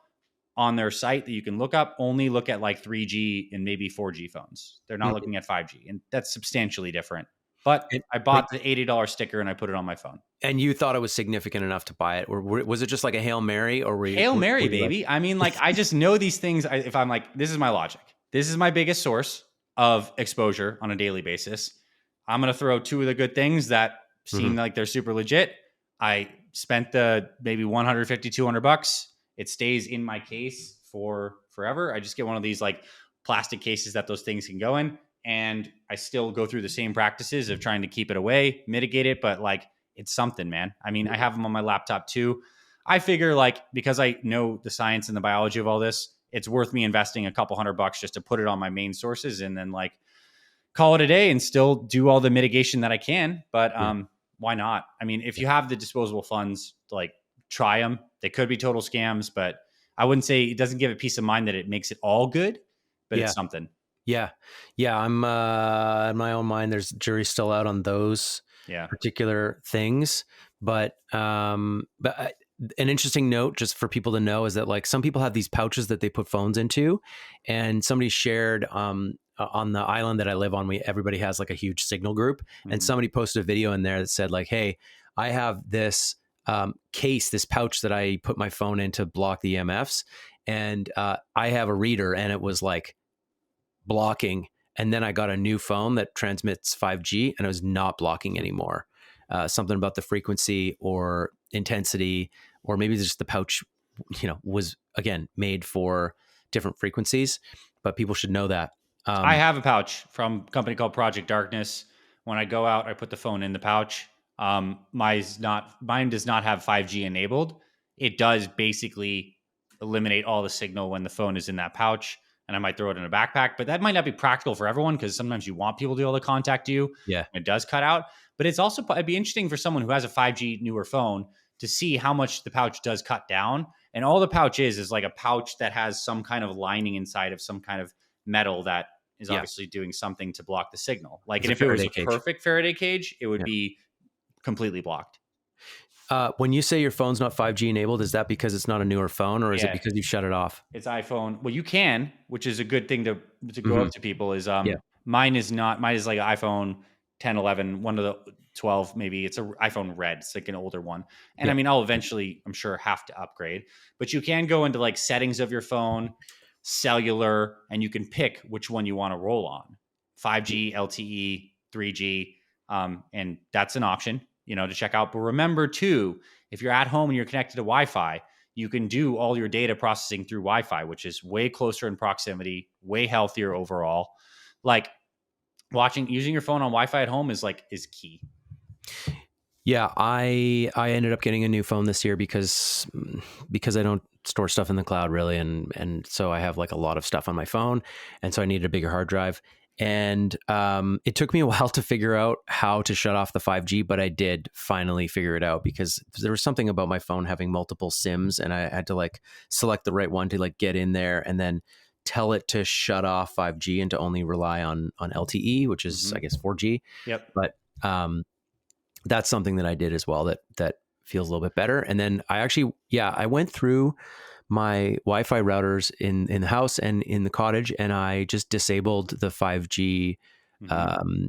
on their site that you can look up, only look at like 3G and maybe 4G phones. They're not looking at 5G, and that's substantially different. But I bought the $80 sticker and I put it on my phone. And you thought it was significant enough to buy it, or was it just like a Hail Mary? Or were you, Hail Mary, baby? Like... I mean, like I just know these things. If I'm like, this is my logic. This is my biggest source of exposure on a daily basis. I'm going to throw two of the good things that seem like they're super legit. I spent the maybe $150-$200. It stays in my case for forever. I just get one of these like plastic cases that those things can go in. And I still go through the same practices of trying to keep it away, mitigate it. But like, it's something, man. I mean, I have them on my laptop too. I figure like, because I know the science and the biology of all this, it's worth me investing a couple $100 just to put it on my main sources and then like call it a day and still do all the mitigation that I can. But why not? I mean, if you have the disposable funds, like try them. They could be total scams, but I wouldn't say it doesn't give it peace of mind that it makes it all good, but it's something. Yeah. I'm in my own mind, there's jury's still out on those particular things. But an interesting note just for people to know is that like some people have these pouches that they put phones into, and somebody shared on the island that I live on, everybody has like a huge signal group, and somebody posted a video in there that said like, hey, I have this case, this pouch that I put my phone in to block the EMFs, and I have a reader and it was like blocking, and then I got a new phone that transmits 5G and it was not blocking anymore. Something about the frequency or intensity, or maybe just the pouch, was again made for different frequencies, but people should know that. I have a pouch from a company called Project Darkness. When I go out, I put the phone in the pouch. Mine does not have 5G enabled. It does basically eliminate all the signal when the phone is in that pouch. and I might throw it in a backpack. But that might not be practical for everyone because sometimes you want people to be able to contact you. Yeah. And it does cut out. But it'd be interesting for someone who has a 5G newer phone to see how much the pouch does cut down. And all the pouch is like a pouch that has some kind of lining inside of some kind of metal that is Yeah. obviously doing something to block the signal. Like, It's and a if it was Faraday a cage. perfect Faraday cage, it would Yeah. be completely blocked. When you say your phone's not 5G enabled, is that because it's not a newer phone, or is it Yeah. because you've shut it off? It's iPhone. Well, you can, which is a good thing to go Mhm. up to people. Is Yeah. mine is not. Mine is like an iPhone 10, 11, one of the 12 maybe. It's an iPhone red. It's like an older one. And I Yeah. mean, I'll eventually, I'm sure, have to upgrade. But you can go into like settings of your phone, cellular, and you can pick which one you want to roll on. 5G, LTE, 3G, and that's an option, to check out. But remember too, if you're at home and you're connected to Wi-Fi, you can do all your data processing through Wi-Fi, which is way closer in proximity, way healthier overall. Like using your phone on Wi-Fi at home is key. Yeah, I ended up getting a new phone this year because I don't store stuff in the cloud really, and so I have like a lot of stuff on my phone, and so I needed a bigger hard drive. And it took me a while to figure out how to shut off the 5G, but I did finally figure it out because there was something about my phone having multiple SIMs, and I had to like select the right one to like get in there, and then tell it to shut off 5G and to only rely on LTE, which is I guess 4G. Yep. But that's something that I did as well that feels a little bit better. And then I went through my Wi-Fi routers in the house and in the cottage, and I just disabled the 5G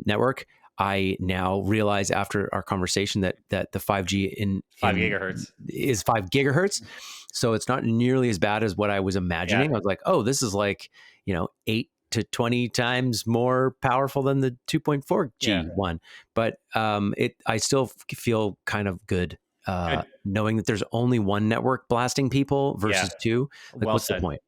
network. I now realize after our conversation that the 5G in 5 gigahertz is 5 gigahertz. So it's not nearly as bad as what I was imagining. Yeah. I was like, oh, this is like, 8 to 20 times more powerful than the 2.4G one. But I still feel kind of good. Knowing that there's only one network blasting people versus two. Like, well what's said. the point?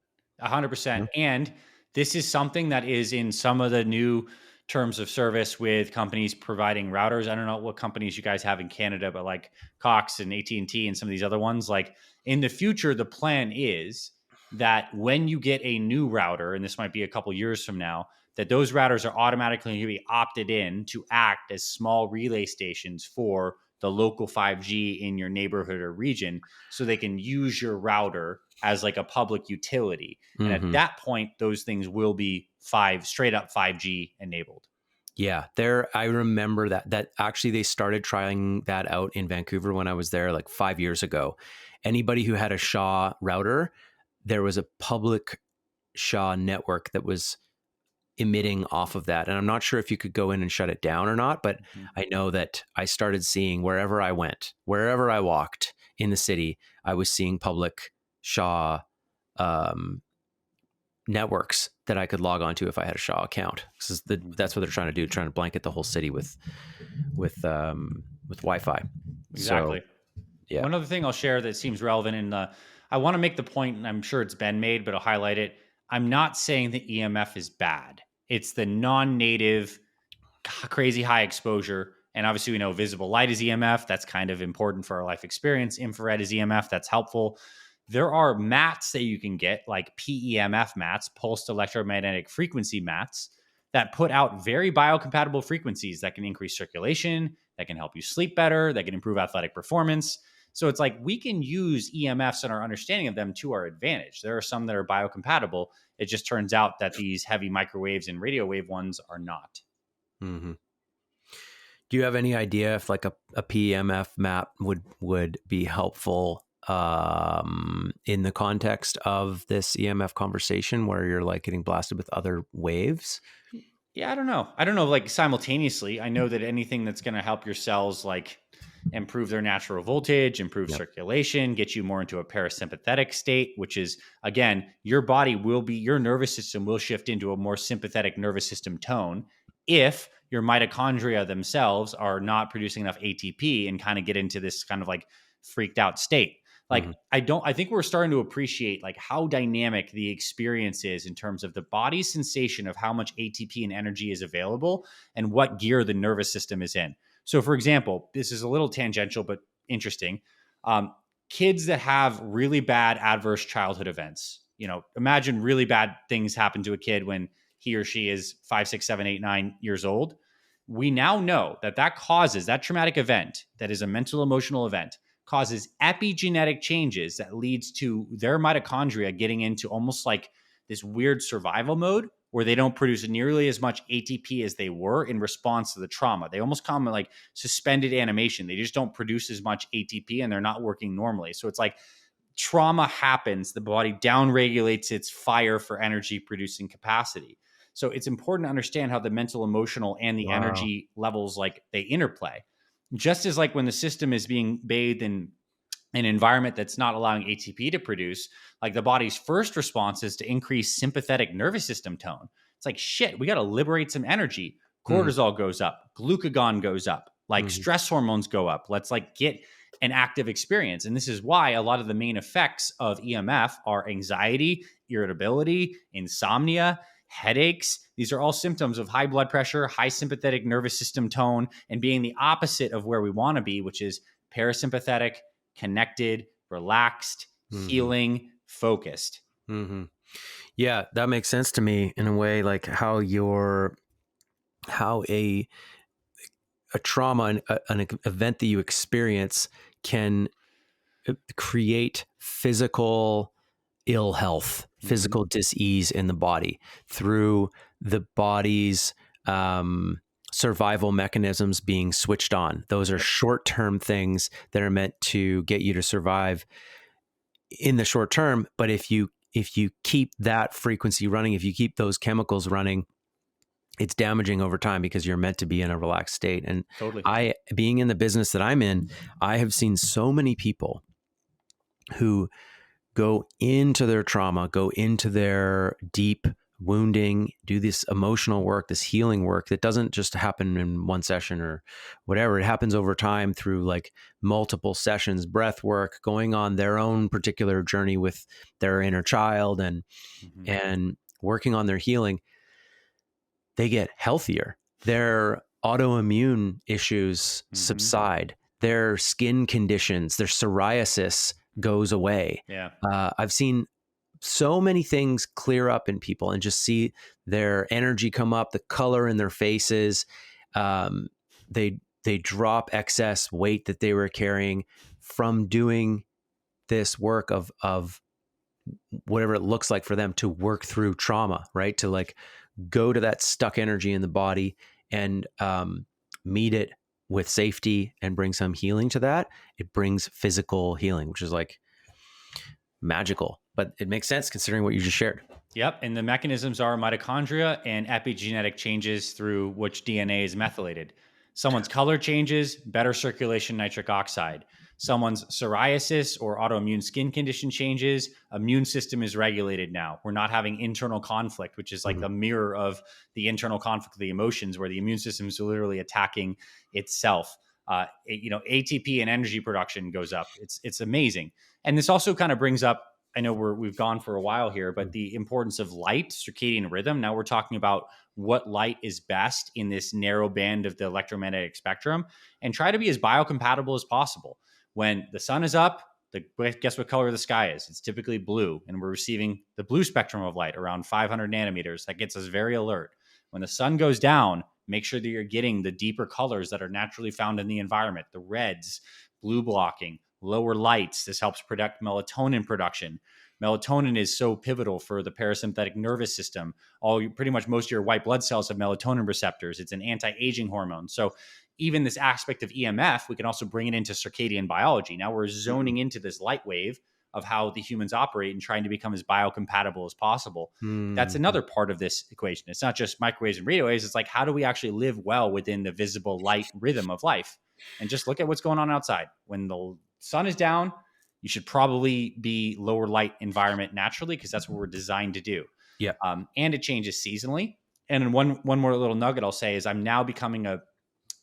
100%. And this is something that is in some of the new terms of service with companies providing routers. I don't know what companies you guys have in Canada, but like Cox and AT&T and some of these other ones, like in the future, the plan is that when you get a new router, and this might be a couple years from now, that those routers are automatically going to be opted in to act as small relay stations for the local 5G in your neighborhood or region, so they can use your router as like a public utility. And at that point, those things will be straight up 5G enabled. Yeah, I remember that actually they started trying that out in Vancouver when I was there like 5 years ago. Anybody who had a Shaw router, there was a public Shaw network that was emitting off of that. And I'm not sure if you could go in and shut it down or not, but I know that I started seeing wherever I went, wherever I walked in the city, I was seeing public Shaw networks that I could log onto if I had a Shaw account. That's what they're trying to do, trying to blanket the whole city with Wi-Fi. Exactly. So, yeah. One other thing I'll share that seems relevant, I want to make the point, and I'm sure it's been made, but I'll highlight it. I'm not saying that EMF is bad. It's the non-native, crazy high exposure. And obviously we know visible light is EMF. That's kind of important for our life experience. Infrared is EMF. That's helpful. There are mats that you can get, like PEMF mats, pulsed electromagnetic frequency mats, that put out very biocompatible frequencies that can increase circulation, that can help you sleep better, that can improve athletic performance. So it's like we can use EMFs and our understanding of them to our advantage. There are some that are biocompatible. It just turns out that these heavy microwaves and radio wave ones are not. Mm-hmm. Do you have any idea if like a PEMF map would be helpful in the context of this EMF conversation where you're like getting blasted with other waves? Yeah, I don't know. Like simultaneously, I know that anything that's going to help your cells like improve their natural voltage, improve circulation, get you more into a parasympathetic state, which is, again, your nervous system will shift into a more sympathetic nervous system tone if your mitochondria themselves are not producing enough ATP and kind of get into this kind of like freaked out state. Like, I think we're starting to appreciate like how dynamic the experience is in terms of the body's sensation of how much ATP and energy is available and what gear the nervous system is in. So for example, this is a little tangential, but interesting. Kids that have really bad adverse childhood events, imagine really bad things happen to a kid when he or she is 5, 6, 7, 8, 9 years old. We now know that causes that traumatic event, that is a mental emotional event, causes epigenetic changes that leads to their mitochondria getting into almost like this weird survival mode where they don't produce nearly as much ATP as they were in response to the trauma. They almost come like suspended animation. They just don't produce as much ATP and they're not working normally. So it's like trauma happens, the body downregulates its fire for energy producing capacity. So it's important to understand how the mental, emotional, and the Wow. energy levels like they interplay. Just as like when the system is being bathed in an environment that's not allowing ATP to produce, like the body's first response is to increase sympathetic nervous system tone. It's like, shit, we got to liberate some energy. Mm, Cortisol goes up, glucagon goes up, like mhm, stress hormones go up. Let's like get an active experience. And this is why a lot of the main effects of EMF are anxiety, irritability, insomnia, headaches. These are all symptoms of high blood pressure, high sympathetic nervous system tone, and being the opposite of where we want to be, which is parasympathetic, connected, relaxed, mhm, healing, focused. mhm. Yeah, that makes sense to me in a way, like how a trauma, an event that you experience can create physical ill health, Mm-hmm. physical dis-ease in the body through the body's um, survival mechanisms being switched on. Those are Yep. short-term things that are meant to get you to survive in the short term. But if you keep that frequency running, if you keep those chemicals running, it's damaging over time because you're meant to be in a relaxed state. And Totally. I, being in the business that I'm in, I have seen so many people who go into their trauma, go into their deep wounding, do this emotional work, this healing work that doesn't just happen in one session or whatever. It happens over time through like multiple sessions, breath work, going on their own particular journey with their inner child Mm-hmm. and working on their healing. They get healthier. Their autoimmune issues Mm-hmm. subside. Their skin conditions, their psoriasis goes away. Yeah. I've seen so many things clear up in people and just see their energy come up, the color in their faces. Um, they drop excess weight that they were carrying from doing this work of whatever it looks like for them to work through trauma, right? To like go to that stuck energy in the body and meet it with safety and bring some healing to that. It brings physical healing, which is like magical, but it makes sense considering what you just shared. Yep. And the mechanisms are mitochondria and epigenetic changes through which DNA is methylated. Someone's color changes, better circulation nitric oxide. Someone's psoriasis or autoimmune skin condition changes, immune system is regulated now. We're not having internal conflict, which is like Mhm. the mirror of the internal conflict of the emotions, where the immune system is literally attacking itself. ATP and energy production goes up. It's amazing. And this also kind of brings up, I know we've gone for a while here, but the importance of light, circadian rhythm. Now we're talking about what light is best in this narrow band of the electromagnetic spectrum, and try to be as biocompatible as possible. When the sun is up, guess what color the sky is? It's typically blue, and we're receiving the blue spectrum of light around 500 nanometers. That gets us very alert. When the sun goes down, make sure that you're getting the deeper colors that are naturally found in the environment, the reds, blue blocking, lower lights. This helps protect melatonin production. Melatonin is so pivotal for the parasympathetic nervous system. Pretty much most of your white blood cells have melatonin receptors. It's an anti-aging hormone. So even this aspect of EMF, we can also bring it into circadian biology. Now we're zoning into this light wave of how the humans operate and trying to become as biocompatible as possible. That's Mhm. another part of this equation. It's not just microwaves and radio waves. It's like, how do we actually live well within the visible light rhythm of life? And just look at what's going on outside. When the sun is down, you should probably be lower light environment naturally, because that's what we're designed to do. Yeah. And it changes seasonally. And one more little nugget I'll say is I'm now becoming a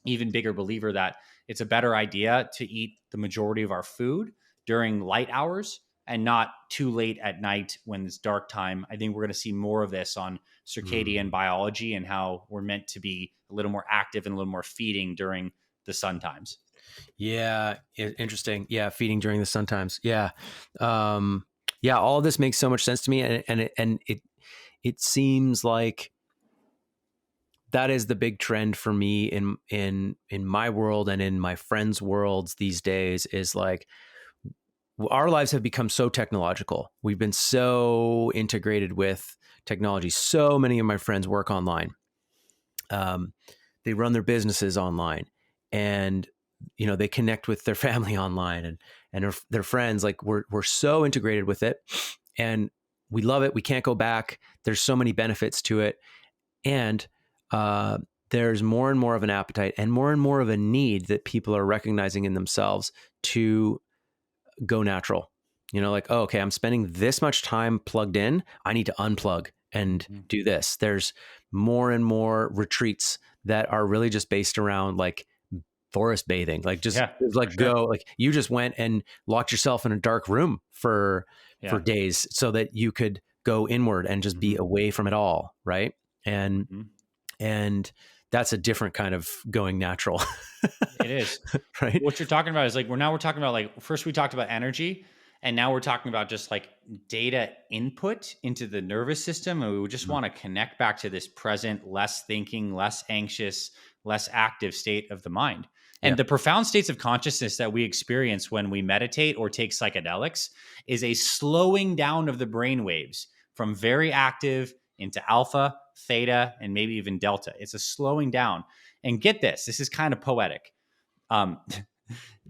even bigger believer that it's a better idea to eat the majority of our food during light hours and not too late at night when it's dark time. I think we're going to see more of this on circadian Mm. biology and how we're meant to be a little more active and a little more feeding during the sun times. Yeah, interesting. Yeah, feeding during the sun times. Yeah. Um, Yeah, all of this makes so much sense to me, and it seems like that is the big trend for me in my world and in my friends' worlds these days. Is like our lives have become so technological. We've been so integrated with technology. So many of my friends work online. Um, they run their businesses online, and they connect with their family online, and their friends. Like we're so integrated with it, and we love it. We can't go back. There's so many benefits to it, and there's more and more of an appetite and more of a need that people are recognizing in themselves to go natural. Like, oh, okay, I'm spending this much time plugged in. I need to unplug and Mhm. do this. There's more and more retreats that are really just based around like forest bathing, like just Yeah, for like sure. go, like you just went and locked yourself in a dark room for Yeah. days so that you could go inward and just be Mhm. away from it all, right? And Mhm. and that's a different kind of going natural. It is. Right? What you're talking about is like we're talking about like first we talked about energy and now we're talking about just like data input into the nervous system and we would just Mhm. want to connect back to this present, less thinking, less anxious, less active state of the mind. Yeah. And the profound states of consciousness that we experience when we meditate or take psychedelics is a slowing down of the brain waves from very active into alpha, theta, and maybe even delta. It's a slowing down. And get this, this is kind of poetic. Um,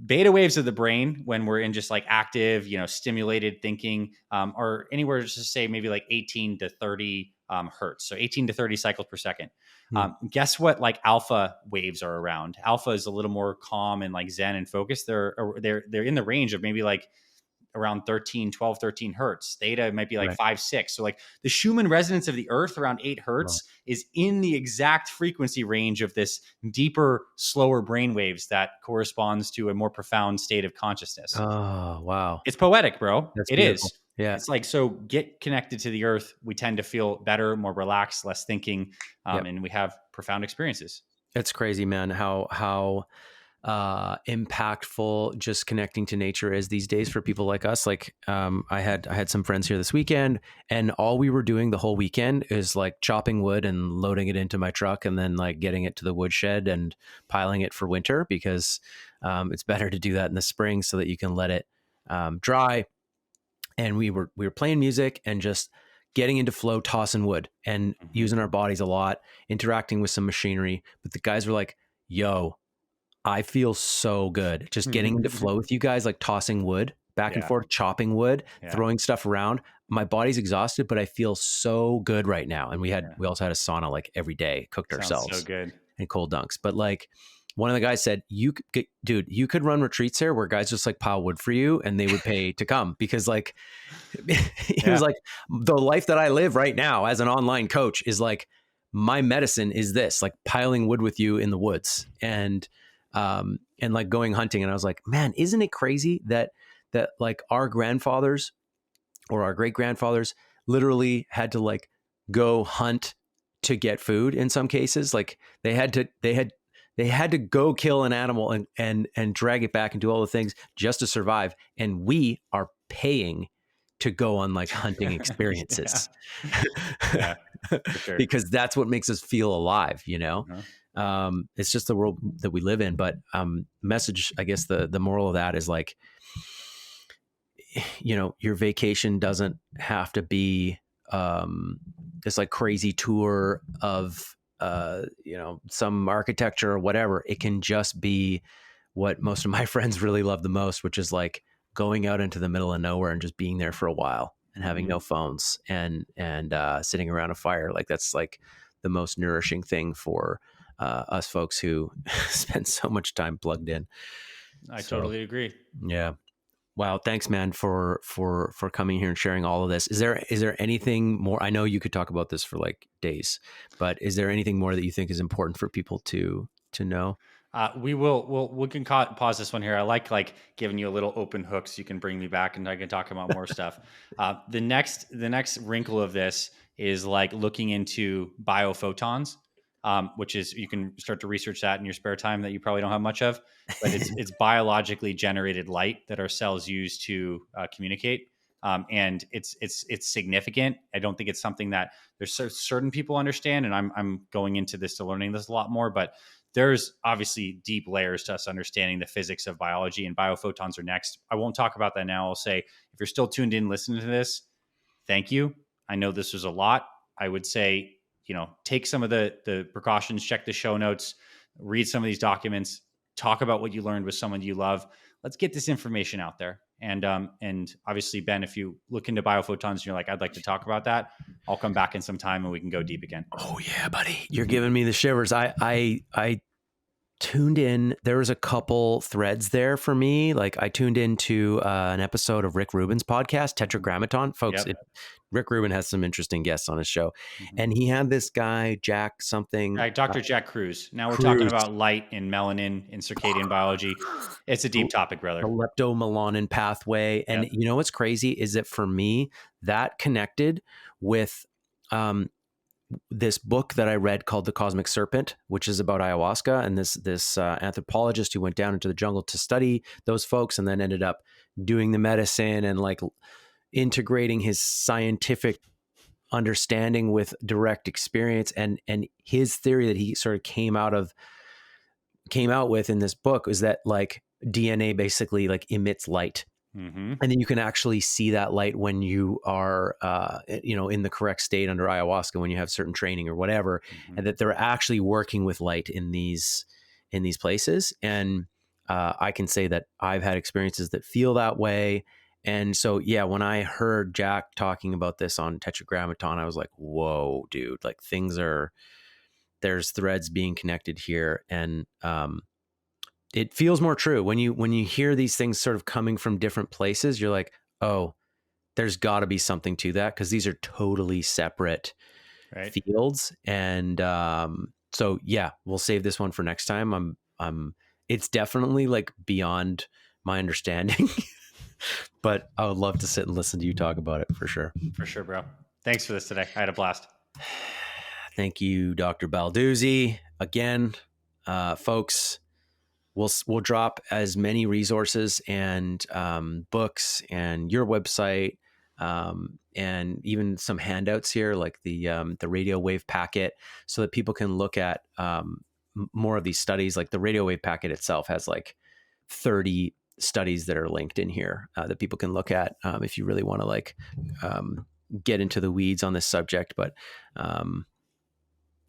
Beta waves of the brain when we're in just like active, stimulated thinking, are anywhere just to say maybe like 18 to 30 hertz. So 18 to 30 cycles per second. Hmm. Guess what? Like alpha waves are around. Alpha is a little more calm and like zen and focused. They're in the range of maybe like around 13, 12, 13 hertz. Theta might be like Right. 5, 6. So like the Schumann resonance of the earth around 8 Wow. hertz is in the exact frequency range of this deeper, slower brain waves that corresponds to a more profound state of consciousness. Oh, wow. It's poetic, bro. That's It beautiful. is. Yeah. It's like, so get connected to the earth. We tend to feel better, more relaxed, less thinking, Yep. and we have profound experiences. It's crazy, man, how impactful just connecting to nature is these days for people like us. Like, I had some friends here this weekend, and all we were doing the whole weekend is like chopping wood and loading it into my truck, and then like getting it to the woodshed and piling it for winter because it's better to do that in the spring so that you can let it dry. And we were playing music and just getting into flow, tossing wood and Mhm. using our bodies a lot, interacting with some machinery. But the guys were like, "Yo, I feel so good just getting into flow with you guys, like tossing wood back and Yeah. forth, chopping wood, Yeah. throwing stuff around. My body's exhausted, but I feel so good right now." And we had Yeah. we also had a sauna like every day, cooked Sounds so ourselves good. and cold dunks. But like one of the guys said, dude, you could run retreats here where guys just like pile wood for you and they would pay to come because like he was Yeah. like, the life that I live right now as an online coach is like my medicine is this, like piling wood with you in the woods and like going hunting. And I was like, man, isn't it crazy that like our grandfathers or our great grandfathers literally had to like go hunt to get food in some cases. Like they had to go kill an animal and drag it back and do all the things just to survive. And we are paying to go on like hunting Yeah. experiences Yeah, for sure. because that's what makes us feel alive. Uh-huh. It's just the world that we live in. But message, I guess the moral of that is like, your vacation doesn't have to be this like crazy tour of some architecture or whatever. It can just be what most of my friends really love the most, which is like going out into the middle of nowhere and just being there for a while and having Mhm. no phones and sitting around a fire. Like that's like the most nourishing thing for us folks who spend so much time plugged in. I So totally agree. yeah. Wow, thanks, man, for coming here and sharing all of this. Is there anything more? I know you could talk about this for like days, but is there anything more that you think is important for people to know? We can pause this one here. I like giving you a little open hook so you can bring me back and I can talk about more stuff. The next wrinkle of this is like looking into biophotons, which is you can start to research that in your spare time that you probably don't have much of, but it's biologically generated light that our cells use to communicate. and it's significant. I don't think it's something that there's certain people understand, and I'm going into this to learning this a lot more, but there's obviously deep layers to us understanding the physics of biology, and biophotons are next. I won't talk about that now. I'll say, if you're still tuned in listening to this, thank you. I know this was a lot. I would say, take some of the precautions, check the show notes, read some of these documents, talk about what you learned with someone you love. Let's get this information out there. And obviously, Ben, if you look into biophotons and you're like, I'd like to talk about that, I'll come back in some time and we can go deep again. Oh yeah, buddy. You're giving me the shivers. I tuned in. There was a couple threads there for me. Like I tuned into an episode of Rick Rubin's podcast, Tetragrammaton. Folks, Yep. Rick Rubin has some interesting guests on his show. And he had this guy, Jack something. Dr. Jack Kruse. Now we're Kruse. talking about light and melanin in circadian biology. It's a deep topic, brother. The leptomelanin pathway. And you know what's crazy is that for me, that connected with this book that I read called The Cosmic Serpent, which is about ayahuasca, and this anthropologist who went down into the jungle to study those folks and then ended up doing the medicine and like integrating his scientific understanding with direct experience, and his theory that he sort of came out with in this book is that like DNA basically like emits light. And then you can actually see that light when you are, in the correct state under ayahuasca, when you have certain training or whatever, and that they're actually working with light in these places. And I can say that I've had experiences that feel that way. And so, yeah, when I heard Jack talking about this on Tetragrammaton, I was like, whoa, dude, like there's threads being connected here. And, it feels more true when you hear these things sort of coming from different places. You're like, oh, there's got to be something to that, because these are totally separate fields. And so, yeah, we'll save this one for next time. It's definitely like beyond my understanding, but I would love to sit and listen to you talk about it for sure. For sure, bro. Thanks for this today. I had a blast. Thank you, Dr. Balduzzi. Again, folks. We'll drop as many resources and books and your website and even some handouts here, like the radio wave packet, so that people can look at more of these studies. Like the radio wave packet itself has like 30 studies that are linked in here that people can look at if you really want to like get into the weeds on this subject. But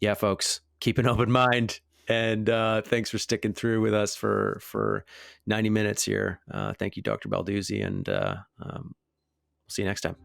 yeah, folks, keep an open mind. And thanks for sticking through with us for 90 minutes here. Thank you, Dr. Balduzzi, and we'll see you next time.